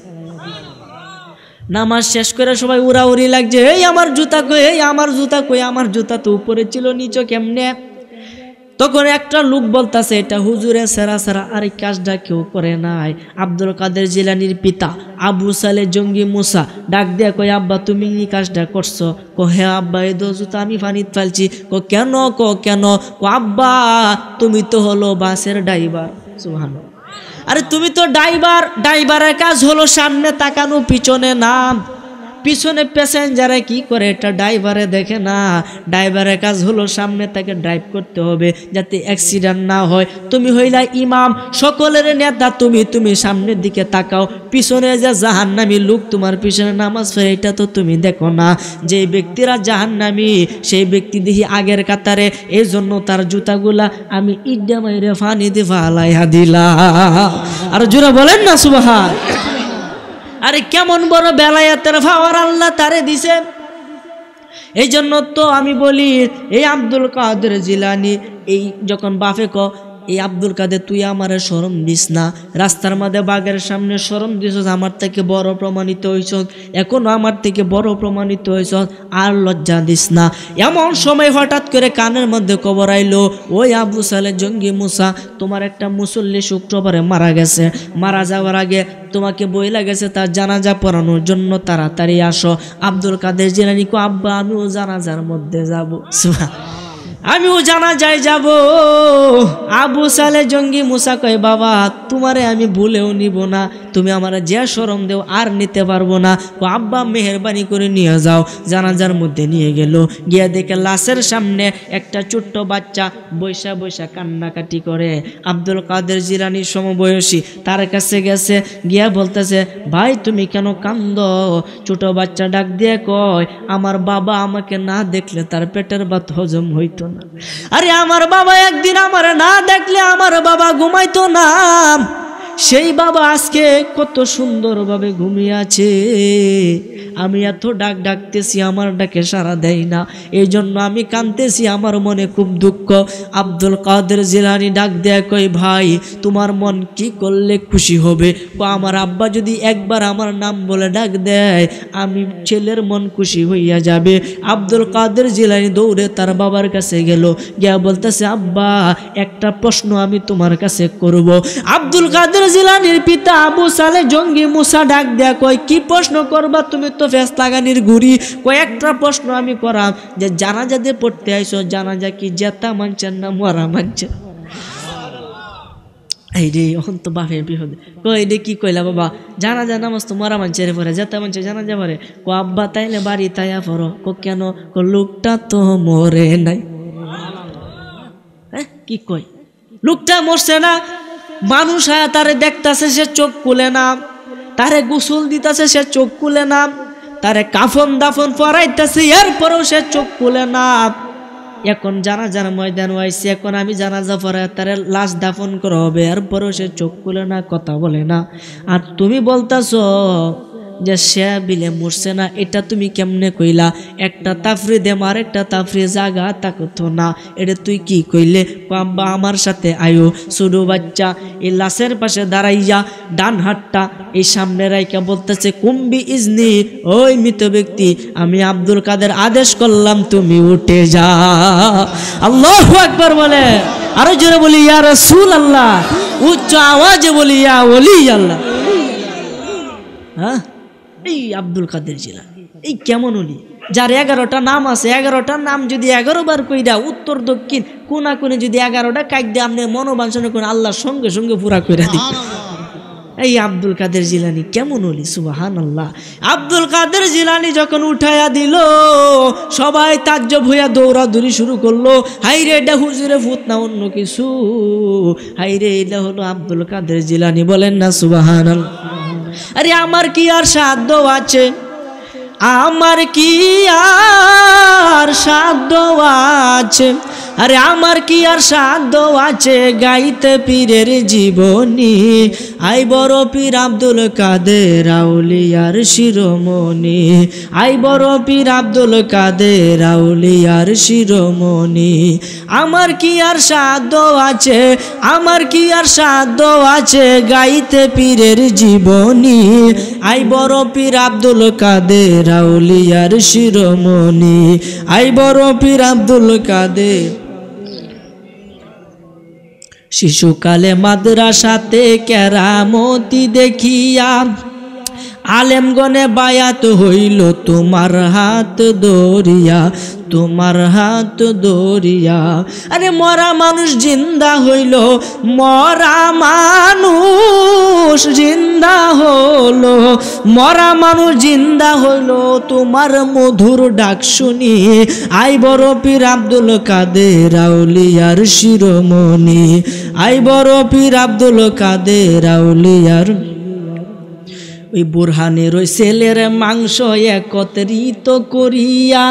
নামাজ শেষ করে সবাই উড়াউড়ি লাগছে, এই আমার জুতা কই, এই আমার জুতা কই, আমার জুতা তো উপরে ছিল, নিচে কেমনে? তখন একটা লোক বলতাছে, এটা হুজুরে সেরা সেরা, আর এই কাজটা কেউ করে নাই। আব্দুল কাদের জিলানীর পিতা আবু সালে জঙ্গি মুসা ডাক দিয়া কয়, আব্বা তুমি এই কাজটা করছো? হ্যাঁ আব্বা, এই জুতা আমি পানিতে ফেলছি। কেন? কেন? আব্বা তুমি তো হলো বাসের ড্রাইভার। সুবহানাল্লাহ। আরে তুমি তো ড্রাইভার, ড্রাইভারের কাজ হলো সামনে তাকানো, পিছনে নাম। পিছনে প্যাসেঞ্জারে কি করে এটা ড্রাইভারে দেখে না। ড্রাইভারের কাজ হলো সামনে তাকে ড্রাইভ করতে হবে যাতে অ্যাক্সিডেন্ট না হয়। তুমি হইলা ইমাম, সকলের নেতা, তুমি সামনের দিকে তাকাও, পিছনে যে জাহান্নামী লোক তোমার পিছনে নামাজ পড়ে এটা তো তুমি দেখো না। যে ব্যক্তিরা জাহান্নামী সেই ব্যক্তি দেখি আগের কাতারে, এই জন্য তার জুতাগুলা আমি ইড্ডা মাইরে ফানি দিয়ে ফালাইয়া দিলাম। আর জোরে বলেন না সুবহান। আরে কেমন বড় বেলায়েতের পাওয়ার আল্লাহ তারে দিছে। এই জন্য তো আমি বলি, এই আব্দুল কাদের জিলানী এই যখন বাপে এই আব্দুল কাদের তুই আমার শরম দিস না, রাস্তার মধ্যে বাঘের সামনে শরম দিস, আমার থেকে বড় প্রমাণিত হইছ, এখনো আমার থেকে বড় প্রমাণিত হইছ, আর লজ্জা দিস না। এমন সময় হঠাৎ করে কানের মধ্যে খবর আইলো, ওই আবু সালে জঙ্গি মুসা তোমার একটা মুসল্লি শুক্রবারে মারা গেছে, মারা যাওয়ার আগে তোমাকে বইলা গেছে তার জানাজা পড়ানোর জন্য, তাড়াতাড়ি আসো। আব্দুল কাদের জিলানী কো, আব্বা আমিও জানাজার মধ্যে যাব। আমিও জানাজায় যাব। আবু সালে জঙ্গি মুসা কয় বাবা তোমারে আমি ভুলেও নিব না, তুমি আমার যে শরম দেও আর নিতে পারবো না। ও আব্বা মেহরবানি করে নিয়ে যাও। জানাজার মধ্যে নিয়ে গেল, গিয়া দেখে লাশের সামনে একটা ছোট্ট বাচ্চা বৈশা বৈশা কান্নাকাটি করে। আব্দুল কাদের জিলানীর সমবয়সী তার কাছে গেছে, গিয়া বলতেছে ভাই তুমি কেন কান্দ? ছোট বাচ্চা ডাক দিয়ে কয় আমার বাবা আমাকে না দেখলে তার পেটের ভাত হজম হইতো না। আরে আমার বাবা একদিন আমার না দেখলে আমার বাবা ঘুমাইতো না, সেই বাবা আজকে কত সুন্দরভাবে ঘুমিয়ে আছে। আমি এত ডাকতেছি আমার ডাকে সাড়া দেয় না, এই জন্য আমি কাঁদতেছি, আমার মনে খুব দুঃখ। আব্দুল কাদের জিলানী ডাক দেয়া কই ভাই তোমার মন কি করলে খুশি হবে? আমার আব্বা যদি একবার আমার নাম বলে ডাক দেয় আমি ছেলের মন খুশি হইয়া যাবে। আব্দুল কাদের জিলানী দৌড়ে তার বাবার কাছে গেল, গিয়া বলতেছে আব্বা একটা প্রশ্ন আমি তোমার কাছে করব। আব্দুল কাদের জিলানীর পিতা আবু সালে জঙ্গি মুসা ডাক দেয়া কয় কি প্রশ্ন করবা? তুমি তো ফেস লাগানির ঘুরি, কয়েকটা প্রশ্ন আমি করাম যে জানাজা দিয়ে পড়তে আইসো, জানাজা কি জেতা মানছেন না মরা মানছেন? এই রে এখন তো বাপের বিহদ কই রে কি কইলা বাবা? জানাজা নামাজ তো মরা মানছে পরে, জেতা মানছে জানাজা পরে। কো আব্বা তাইলে বাড়ি তাইয়া পড়ো। কো কেন? কো লোকটা তো মরে নাই। কি কই? লোকটা মরছে না, মানুষ আয়া তারে দেখতাছে সে চোখ খুলে না, তারে গোসল দিতাছে সে চোখ খুলে না, তারে কাফন দাফন পরাইতেছে এরপরেও সে চোখ খুলে না। এখন জানাজার ময়দান হয়েছে, এখন আমি জানাজা পড়ায় তারে লাশ দাফন করা হবে, এরপরেও সে চোখ খুলে না, কথা বলে না। আর তুমি বলতাছো যে সে বিলে মরছে না, এটা তুমি কেমনে কইলা? একটা তাফরি দেম আর একটা তাফরি জাগা তাকতো না, এটা তুই কি কইলে? আব্বা আমার সাথে আয়ো। ছোট বাচ্চা এই লাশের পাশে দাঁড়াইয়া ডান হাতটা এই সামনে রাইকা বলতেছে কুম্বি ইজনি, ওই মৃত ব্যক্তি আমি আব্দুল কাদের আদেশ করলাম তুমি উঠে যা। আল্লাহু আকবার বলে, আরো জোরে বলি ইয়া রাসূলুল্লাহ, উচ্চ আওয়াজে বলি ইয়া ওলি আল্লাহ। হ্যাঁ এই আব্দুল কাদের জিলানী এই কেমন উনি, যার 11টা নাম আছে, 11টার নাম যদি 11 বার কইরা উত্তর দক্ষিণ কোনা কোনে যদি 11টা কাক দিয়ে আপনি মনোবাঞ্ছনা করেন আল্লাহর সঙ্গে সঙ্গে পুরা কইরা দিবে। এই আব্দুল কাদের জিলানী কেমন হলি, সুবহানাল্লাহ। আব্দুল কাদের জিলানী যখন উঠায়া দিল সবাই তাজ্জব হইয়া দৌড়াদৌড়ি শুরু করলো। হাইরে এটা হুজুরে ভূত না অন্য কিছু, হাইরে এটা হলো আব্দুল কাদের জিলানী, বলেন না সুবহানাল্লাহ। আরে আমার কি আর সাধ্য আছে, আমার কি আর সাধ্য আছে, আরে আমার কি আর সাধ্য আছে গাইতে পীরের জীবনী। আই বড় পীর আব্দুল কাদের আউলিয়ার শিরোমণি, আই বড় পীর আব্দুল কাদের আউলিয়ার শিরোমণি। আমার কি আর সাধ্য আছে, আমার কি আর সাধ্য আছে গাইতে পীরের জীবনী। আই বড় পীর আব্দুল কাদের আউলিয়ার শিরোমণি, আই বড় পীর আব্দুল কাদের। শিশুকালে মাদ্রাসাতে কেরামতি দেখিয়া আলেমগণে বায়াত হইল তোমার হাত ধরিয়া, তোমার হাত ধরিয়া। আরে মরা মানুষ জিন্দা হইল, মরা মানুষ জিন্দা হলো, মরা মানুষ জিন্দা হইল তোমার মধুর ডাক শুনি। আই বড় পীর আব্দুল কাদের আউলিয়ার শিরোমণি, আই বড় পীর আব্দুল কাদের আউলিয়ার। ওই বুরহানের ওই ছেলের মাংস একত্রিত করিয়া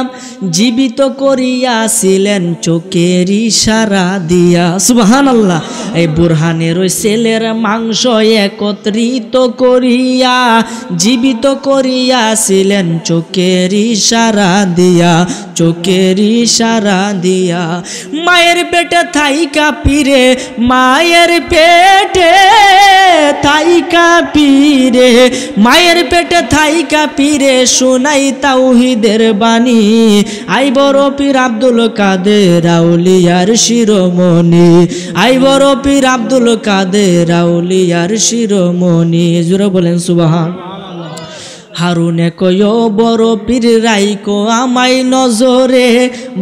জীবিত করিয়াছিলেন চোখের ইশারা দিয়া, সুবহানাল্লাহ। এই বুরহানের ওই ছেলের মাংস একত্রিত করিয়া জীবিত করিয়াছিলেন চোখের ইশারা দিয়া, চোখের ইশারা দিয়া। মায়ের পেটে থাইকা পীরে, মায়ের পেটে থাইকা পীরে, মায়ের পেটে থাইকা পীরে শোনাই তাওহীদের বাণী। আই বড় পীর আব্দুল কাদের আউলিয়ার শিরোমণি, আই বড় পীর আব্দুল কাদের আউলিয়ার শিরোমণি। জোরে বলেন সুবহান। হারুনে কয় বড় পীর রাইকো আমায় নজরে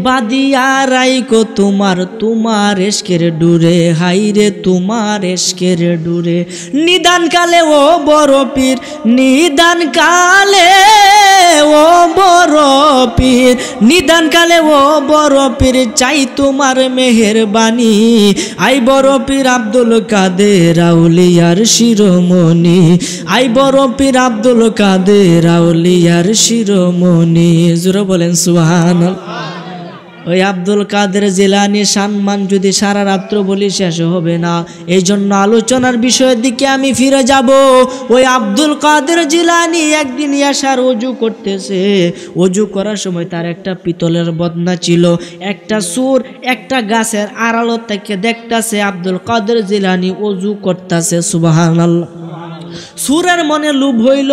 বাদিয়া রাইকো তোমার এশকের ডুরে, হাইরে তোমার এশকের ডুরে। নিদান কালে ও বড় পীর, নিদান কালে ও বড় পীর, নিদান কালে ও বড় পীর চাই তোমার মেহেরবানি। আই বড় পীর আব্দুল কাদের আউলিয়ার শিরোমণি, আই বড় পীর আব্দুল কাদের আউলিয়ার শিরোমণি। জোরে বলেন সুবহানাল্লাহ। ওই আব্দুল কাদের জিলানী সম্মান যদি সারা রাত্র বলি শেষ হবে না, এই জন্য আলোচনার বিষয়ের দিকে আমি ফিরে যাব। ওই আব্দুল কাদের জিলানী একদিন ইয়াসার ওযু করতেছে, ওযু করার সময় তার একটা পিতলের বদনা ছিল। একটা সুর একটা গাছের আড়াল থেকে দেখতাছে আব্দুল কাদের জিলানী ওযু করতেছে। সুবহানাল্লাহ। সুরের মনে লোভ হইল,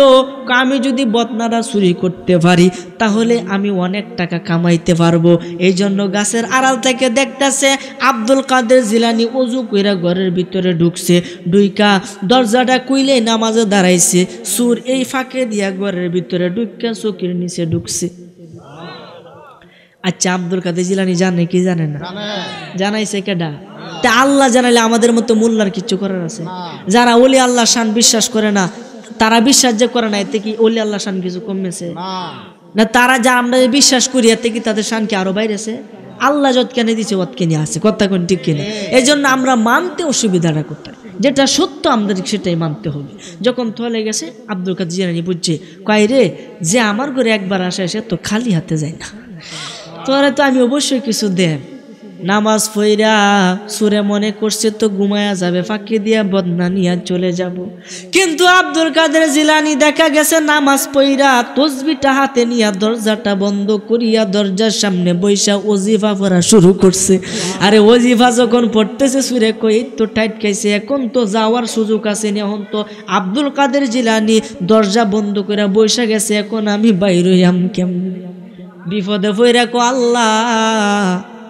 আমি যদি বদনাটা চুরি করতে পারি তাহলে আমি অনেক টাকা কামাইতে পারবো। এই জন্য গাছের আড়াল থেকে দেখতেছে আব্দুল কাদের জিলানী ওযু কইরা ঘরের ভিতরে ঢুকছে। ঢুইকা দরজাটা কইলে নামাজে দাঁড়াইছে। সুর এই ফাঁকে দিয়া ঘরের ভিতরে ঢুইকা চৌকির নিচে ঢুকছে। আচ্ছা, আব্দুল কাদের জিলানী জানে কি জানে না? জানাইছে কেডা? তা আল্লাহ জানাইলে আমাদের মতো মোল্লার কিচ্ছু করার আছে? যারা ওলি আল্লাহ শান বিশ্বাস করে না, তারা বিশ্বাস যে করে না, এতে কি ওলি আল্লাহ শান কিছু কমেছে না? তারা যা আমরা বিশ্বাস করি এতে কি তাদের শান কি আরো বাইরেছে? আল্লাহ যত কেন দিচ্ছে অত কেনে আছে, কথা কোন ঠিক কিনা? এই জন্য আমরা মানতে অসুবিধাটা করতে, যেটা সত্য আমাদের সেটাই মানতে হবে। যখন থলে গেছে আব্দুল কাদের জিলানী বুঝছে, কয় রে যে আমার ঘরে একবার আসে সে তো খালি হাতে যায় না, তোরা তো আমি অবশ্যই কিছু দেন। নামাজ পইরা সুরে মনে করছে তো ঘুমায়া যাবে, ফাঁকি দিয়া বদনা নিয়া চলে যাব। কিন্তু আব্দুল কাদের জিলানী দেখা গেছে নামাজ পইরা তসবিটা হাতে নিয়া দরজাটা বন্ধ করিয়া দরজার সামনে বৈশা ওজিফা পড়া শুরু করছে। আরে ওজিফা যখন পড়তেছে সুরে কই তো টাইট খাইছে, এখন তো যাওয়ার সুযোগ আছে। এখন তো আব্দুল কাদের জিলানী দরজা বন্ধ করে বৈশা গেছে, এখন আমি বাইর হইয়াম কেমনে? বিপদে পইরা কো আল্লাহ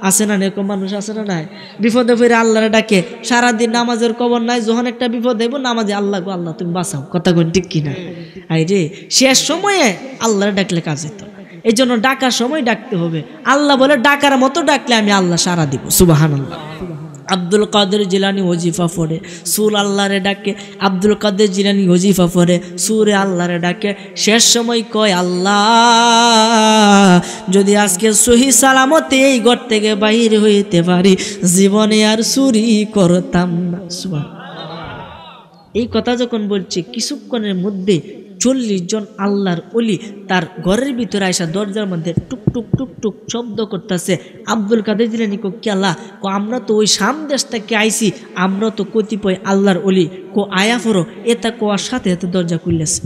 আছে না? নেকো মানুষ আছে না নাই? বিপদে পইরা আল্লাহরে ডাকে। সারাদিন নামাজের খবর নাই, যখন একটা বিপদ হইব নামাজে আল্লাহ গো আল্লাহ তুমি বাঁচাও, কথা কোন ঠিক কিনা? আই রে শেষ সময়ে আল্লাহরে ডাকলে কাজ হতো। এই জন্য ডাকার সময় ডাকতে হবে। আল্লাহ বলে ডাকার মতো ডাকলে আমি আল্লাহ সারা দিব। সুবহানাল্লাহ। আব্দুল কাদের জিলানী ওজিফা পড়ে, সুর আল্লাহরে ডাকে। আব্দুল কাদের জিলানী ওজিফা পড়ে, সুরে আল্লাহরে ডাকে। শেষ সময় কয় আল্লাহ যদি আজকে সহি সালামতে এই ঘর থেকে বাহির হইতে পারি জীবনে আর চুরি করতাম না। এই কথা যখন বলছে কিছুক্ষণের মধ্যে 40 জন আল্লাহর ওলি তার ঘরের ভিতরে আইসা দরজার মধ্যে টুক টুক টুক টুক শব্দ করতেছে। আব্দুল কাদের জিলানী কো কি আল্লাহ কো আমরা তো ওই শাম দেশ থেকে আইছি, আমরা তো কতিপয় আল্লাহর ওলি কো আয়া ফরো, এটা কোয়ার সাথে সাথে দরজা খুললেছে।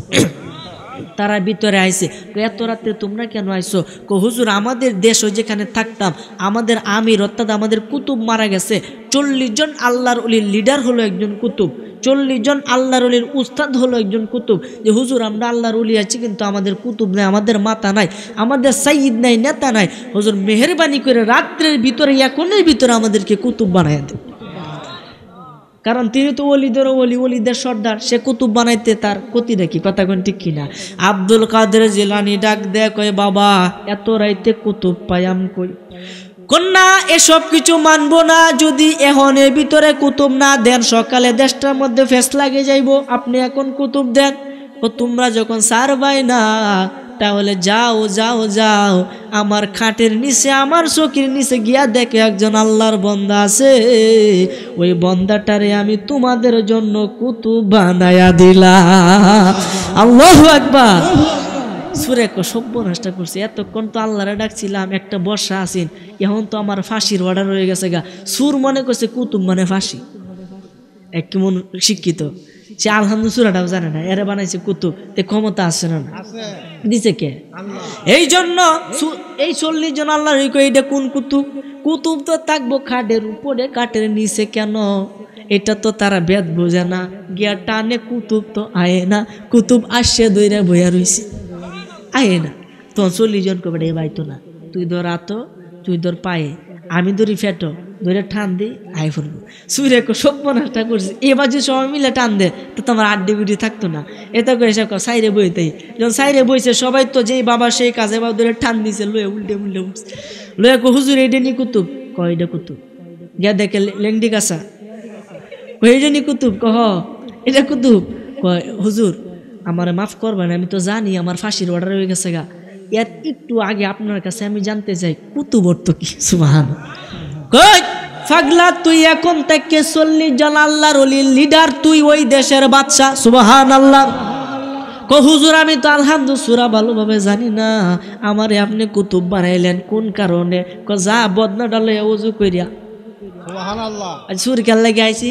তারা ভিতরে আইছে। এত রাত্রে তোমরা কেন আইছো? কো হুজুর আমাদের দেশ ওই যেখানে থাকতাম আমাদের আমির অর্থাৎ আমাদের কুতুব মারা গেছে। 40 জন আল্লাহর ওলির লিডার হলো একজন কুতুব, 40 জন আল্লাহর ওলির উস্তাদ হলো একজন কুতুব। যে হুজুর আমরা আল্লাহর ওলি আছি কিন্তু আমাদের কুতুব নাই, আমাদের মাতা নাই, আমাদের সাইয়্যিদ নাই, নেতা নাই। হুজুর মেহেরবানি করে রাত্রের ভিতরে এখনের ভিতরে আমাদেরকে কুতুব বানায় দেন, কারণ তিনি তো ওলিদের ওলি, ওলিদের সর্দার, সে কুতুব বানাইতে তার ক্ষতি নাকি, কথা কোন ঠিক কিনা? আব্দুল কাদের জিলানী ডাক দেয় কয় বাবা এত রাইতে কুতুব পায়াম কই? কন্যা এসব কিছু মানবো না, যদি এখনের ভিতরে কুতুব না দেন সকালে দেশটার মধ্যে ফেস লাগে যাইব, আপনি এখন কুতুব দেন। ও তোমরা যখন সারবাই না তাহলে যাও যাও যাও আমার খাটের নিচে আমার চৌকির নিচে গিয়া দেখে একজন আল্লাহর বান্দা আছে, ওই বান্দাটারে আমি তোমাদের জন্য কুতুব বানায়া দিলাম। আল্লাহু আকবার। সুরে সব্যনাশটা করছে, এতক্ষণ তো আল্লাহরে ডাকছিলাম, একটা বর্ষা আসিন, এখন তো আমার ফাঁসির অর্ডার হয়ে গেছে গা। সুর মনে করছে কুতুব মানে ফাঁসি। এক কেমন শিক্ষিত সে আলহামদুলিল্লাহ সুরাটাও জানে না, এরা বানাইছে কুতুব, তে ক্ষমতা আছে না দিছে কে? এই জন্য এই 40 জন আল্লাহর এইটা কোন কুতুব? কুতুব তো থাকবো খাটের উপরে, কাঠের নিচে কেন? এটা তো তারা বেদ বোঝে না, গিয়া টানে কুতুব তো আয়ে না, কুতুব আসছে দইরা বইয়া রইছে আয়ে না। তখন 40 জন কবে বাইতো না, তুই ধর আতো, তুই ধর পায়ে, আমি ধরি ফেটো, ধরে টান দি আই পড়বো। সুরে সব্যনাশটা করছে, এবার যে সবাই মিলে টান দে তো তোমার আড্ডি গুডি থাকতো না। এটা করে এসব সাইরে বইতেই, যখন সাইরে বইছে সবাই তো যেই বাবা সেই কাজে বাবা ধরে টান দিছে, লয়ে উল্টে উল্টে উঠছে। লয়ে হুজুর এইটা নি কুতুব, কয়টা কুতুব গিয়া দেখে লেংডি কাছা, এইটা নি কুতুব, কহ এটা কুতুব, কয় হুজুর আমার মাফ করবেন, আমি তো জানি আমার ফাঁসির অর্ডার হয়ে গেছে গা, এর একটু আগে আপনার কাছে আমি জানতে চাই কুতুব অর্থ কি? সুবহানাল্লাহ। কই পাগলা, তুই এখন থেকে 40 জন আল্লাহর ওলির লিডার, তুই ওই দেশের বাদশা। সুবহানাল্লাহ। কো হুজুর আমি তো আলহামদুলিল্লাহ সূরা ভালোভাবে জানি না, আমারে আপনি কুতুব বানাইলেন কোন কারণে? ক যা বদনা ডালে ওযু কইরা। সুবহানাল্লাহ। আজ সুর কেন লাগি আইছি?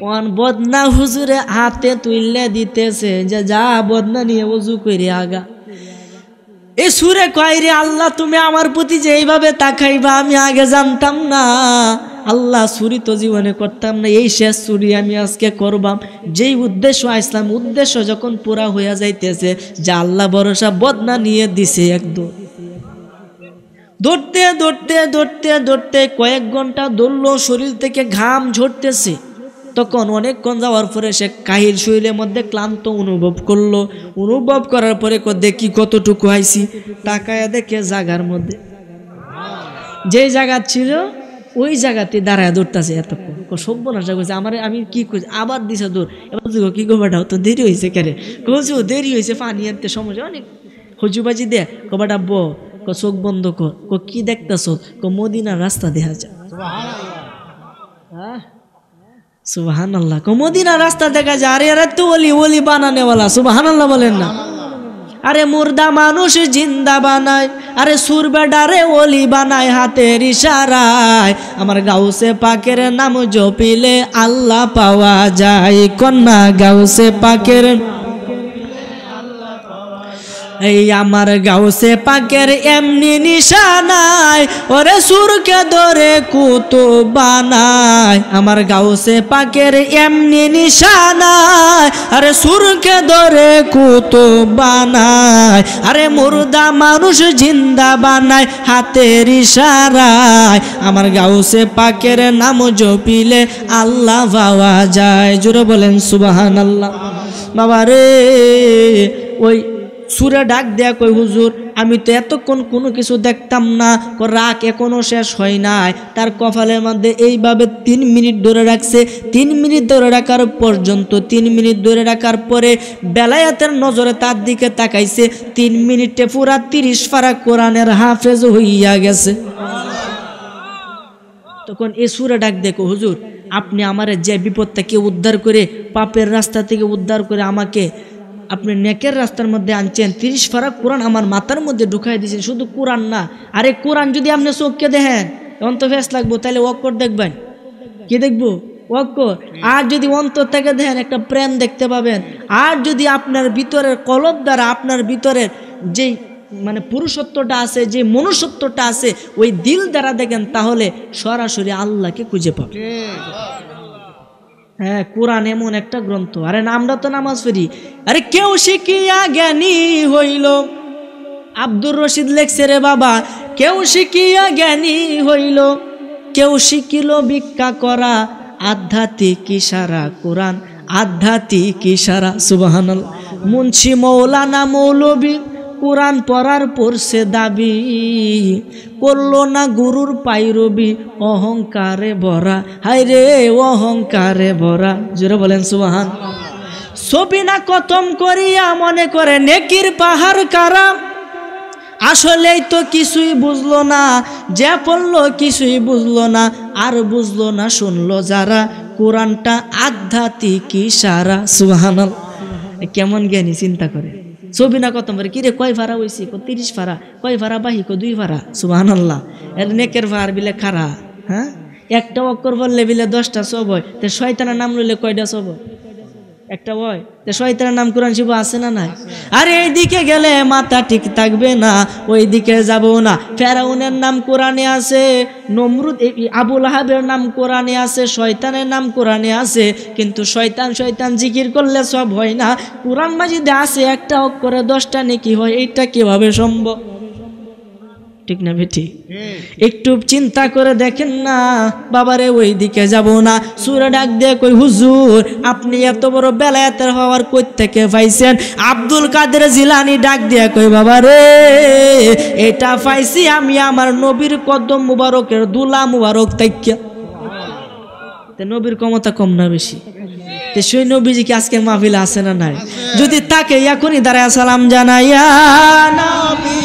কোন বদনা হুজুরে হাতে তুইলে দিতেছে যে যা বদনা নিয়ে ওযু কইরে আগা। এই সুরে কয় রে আল্লাহ তুমি আমার প্রতি যে এইভাবে তাকাইবা আমি আগে জানতাম না। আল্লাহ চুরি তো জীবনে করতাম না, এই শেষ চুরি আমি আজকে করবাম। যেই উদ্দেশ্য আসলাম, উদ্দেশ্য যখন পুরা হইয়া যাইতেছে, যা আল্লাহ ভরসা বদনা নিয়ে দিছে একদম। দৌড়তে দৌড়তে দৌড়তে দৌড়তে কয়েক ঘন্টা দৌড়লো, শরীর থেকে ঘাম ঝরতেছে। তখন অনেকক্ষণ যাওয়ার পরে সে কাহিল শরীরের মধ্যে ক্লান্ত অনুভব করলো। অনুভব করার পরে দেখি কতটুকু আইছি, তাকায়া দেখে জায়গার মধ্যে যেই জায়গা ছিল ওই জায়গাতে দাঁড়ায় দৌড়তেছে। এতক্ষণ সব্যনাশ করছে আমার, আমি কি করছি আবার দিছে দৌড়। এবার কি গোবাটাও তো দেরি হয়েছে কেরে, কচু দেরি হয়েছে পানি আনতে সমস্যা অনেক হজুবাজি দে। কবাটা ব চোখ বন্ধ কর, কি দেখতেছ? মদিনার রাস্তা দেখা যায়। সুবহানাল্লাহ। মদিনার রাস্তা দেখা যায়। আরে আরে তো ওলি ওলি বানানেওয়ালা, সুবহানাল্লাহ বলেন না? আরে মুর্দা মানুষ জিন্দা বানায়, আরে সুর বেডারে ওলি বানায় হাতের ইশারায়। আমার গাউসে পাকের নাম জপিলে আল্লাহ পাওয়া যায়, কন্যা গাউসে পাকের। এই আমার গাউসে পাকের এমনি নিশানায়, ওরে সুরকে ধরে কুতুব বানায়। আমার গাউসে পাকের এমনি নিশানায়, আরে সুরকে ধরে কুতুব বানায়। আরে মুর্দা মানুষ জিন্দা বানায় হাতের ইশারায়। আমার গাউসে পাকের নাম জপিলে আল্লাহ পাওয়া যায়। জোরে বলেন সুবহানাল্লাহ। বাবা রে, ওই সুরে ডাক দেয়া কই হুজুর আমি তো এতক্ষণ কোনো কিছু দেখতাম না, রাগ এখনো শেষ হয় নাই। তার কপালের মধ্যে এইভাবে 3 মিনিট ধরে রাখছে। 3 মিনিট ধরে রাখার পর্যন্ত 3 মিনিট ধরে রাখার পরে বেলায়েতের নজরে তার দিকে তাকাইছে। 3 মিনিটে পুরা 30 পারা কোরআনের হাফেজ হইয়া গেছে। তখন এই সুরে ডাক দেখো হুজুর আপনি আমার যে বিপদ থেকে উদ্ধার করে, পাপের রাস্তা থেকে উদ্ধার করে আমাকে আপনি নেকের রাস্তার মধ্যে আনছেন, 30 পারা কোরআন আমার মাথার মধ্যে ঢুকাই দিয়েছেন। শুধু কোরআন না, আরে কোরআন যদি আপনি চোখকে দেখেন অন্ত ফেস লাগবো, তাহলে অক্ষর দেখবেন। কি দেখবো? অক্ষর। আর যদি অন্তর থেকে দেখেন একটা প্রেম দেখতে পাবেন। আর যদি আপনার ভিতরের কলব দ্বারা আপনার ভিতরের যেই মানে পুরুষত্বটা আছে, যে মনুষ্যত্বটা আছে, ওই দিল দ্বারা দেখেন, তাহলে সরাসরি আল্লাহকে খুঁজে পাবেন। হ্যাঁ, কোরআন এমন একটা গ্রন্থ। আরে আমরা তো নামাজ পড়ি, আরে কেউ শিখিয়া জ্ঞানী হইল। আব্দুর রশিদ লেখছে রে বাবা, কেউ শিখিয়া জ্ঞানী হইল, কেউ শিখিল ভিক্ষা করা, আধ্যাত্মিক ইশারা কোরআন, আধ্যাত্মিক ইশারা। সুবহানাল্লাহ। মুন্সি মৌলানা মৌলবী কোরআন পড়ার পড়ছে দাবি, করলো না গুরুর পাইরবি, অহংকারে ভরা। হায় রে অহংকারে ভরা। জোরে বলেন সুবহান। ছবি না খতম করিয়া মনে করে নেকির পাহাড় কারা, আসলেই তো কিছুই বুঝলো না, যে পড়লো কিছুই বুঝলো না, আর বুঝলো না শুনলো যারা, কোরআনটা আধ্যাত্মিক ইশারা। সুবহানাল্লাহ। কেমন জ্ঞানী চিন্তা করে। ছবি না কত কি রে, কয় ভাড়া হয়েছি? 30 ভাড়া। কয় ভাড়া বাহি? 2 ভাড়া। সুবহানাল্লাহ। এর নেকের ভাড় বিলে খারা। হ্যাঁ, একটা অক্ষর বললে বিলে 10টা সব হয়। তো শয়তানের নাম লইলে কয়টা সব হয়? একটা হয়। তো শয়তানের নাম কোরআন শিব আছে না নাই? আর এইদিকে গেলে মাথা ঠিক থাকবে না, ওই দিকে যাব না। ফেরাউনের নাম কোরআনে আছে, নমরুদ আবু লাহাবের নাম কোরআনে আছে, শয়তানের নাম কোরআনে আছে, কিন্তু শয়তান শয়তান জিকির করলে সব হয় না। কোরআন মাজিদে আছে একটা অক্ষরে 10টা নেকি হয়, এইটা কিভাবে সম্ভব? ঠিক না বেটি? একটু চিন্তা করে দেখেন না, বাবারে ওই দিকে যাব না। সূরা ডাক দিয়ে কই, হুজুর আপনি এত বড় বেলায়েতের হওয়ার কই থেকে পাইছেন? আব্দুল কাদের জিলানী ডাক দিয়ে কই, বাবারে এটা পাইছি আমি আমার নবীর কদম মুবারকের দুলা মুবারক তাইক্কা। তে নবীর ক্ষমতা কম না বেশি? তে সেই নবীজি কি আজকে মাহফিলে আছে না নাই? যদি তাকে এখনই দাঁড়ায় সালাম জানাইয়া নবী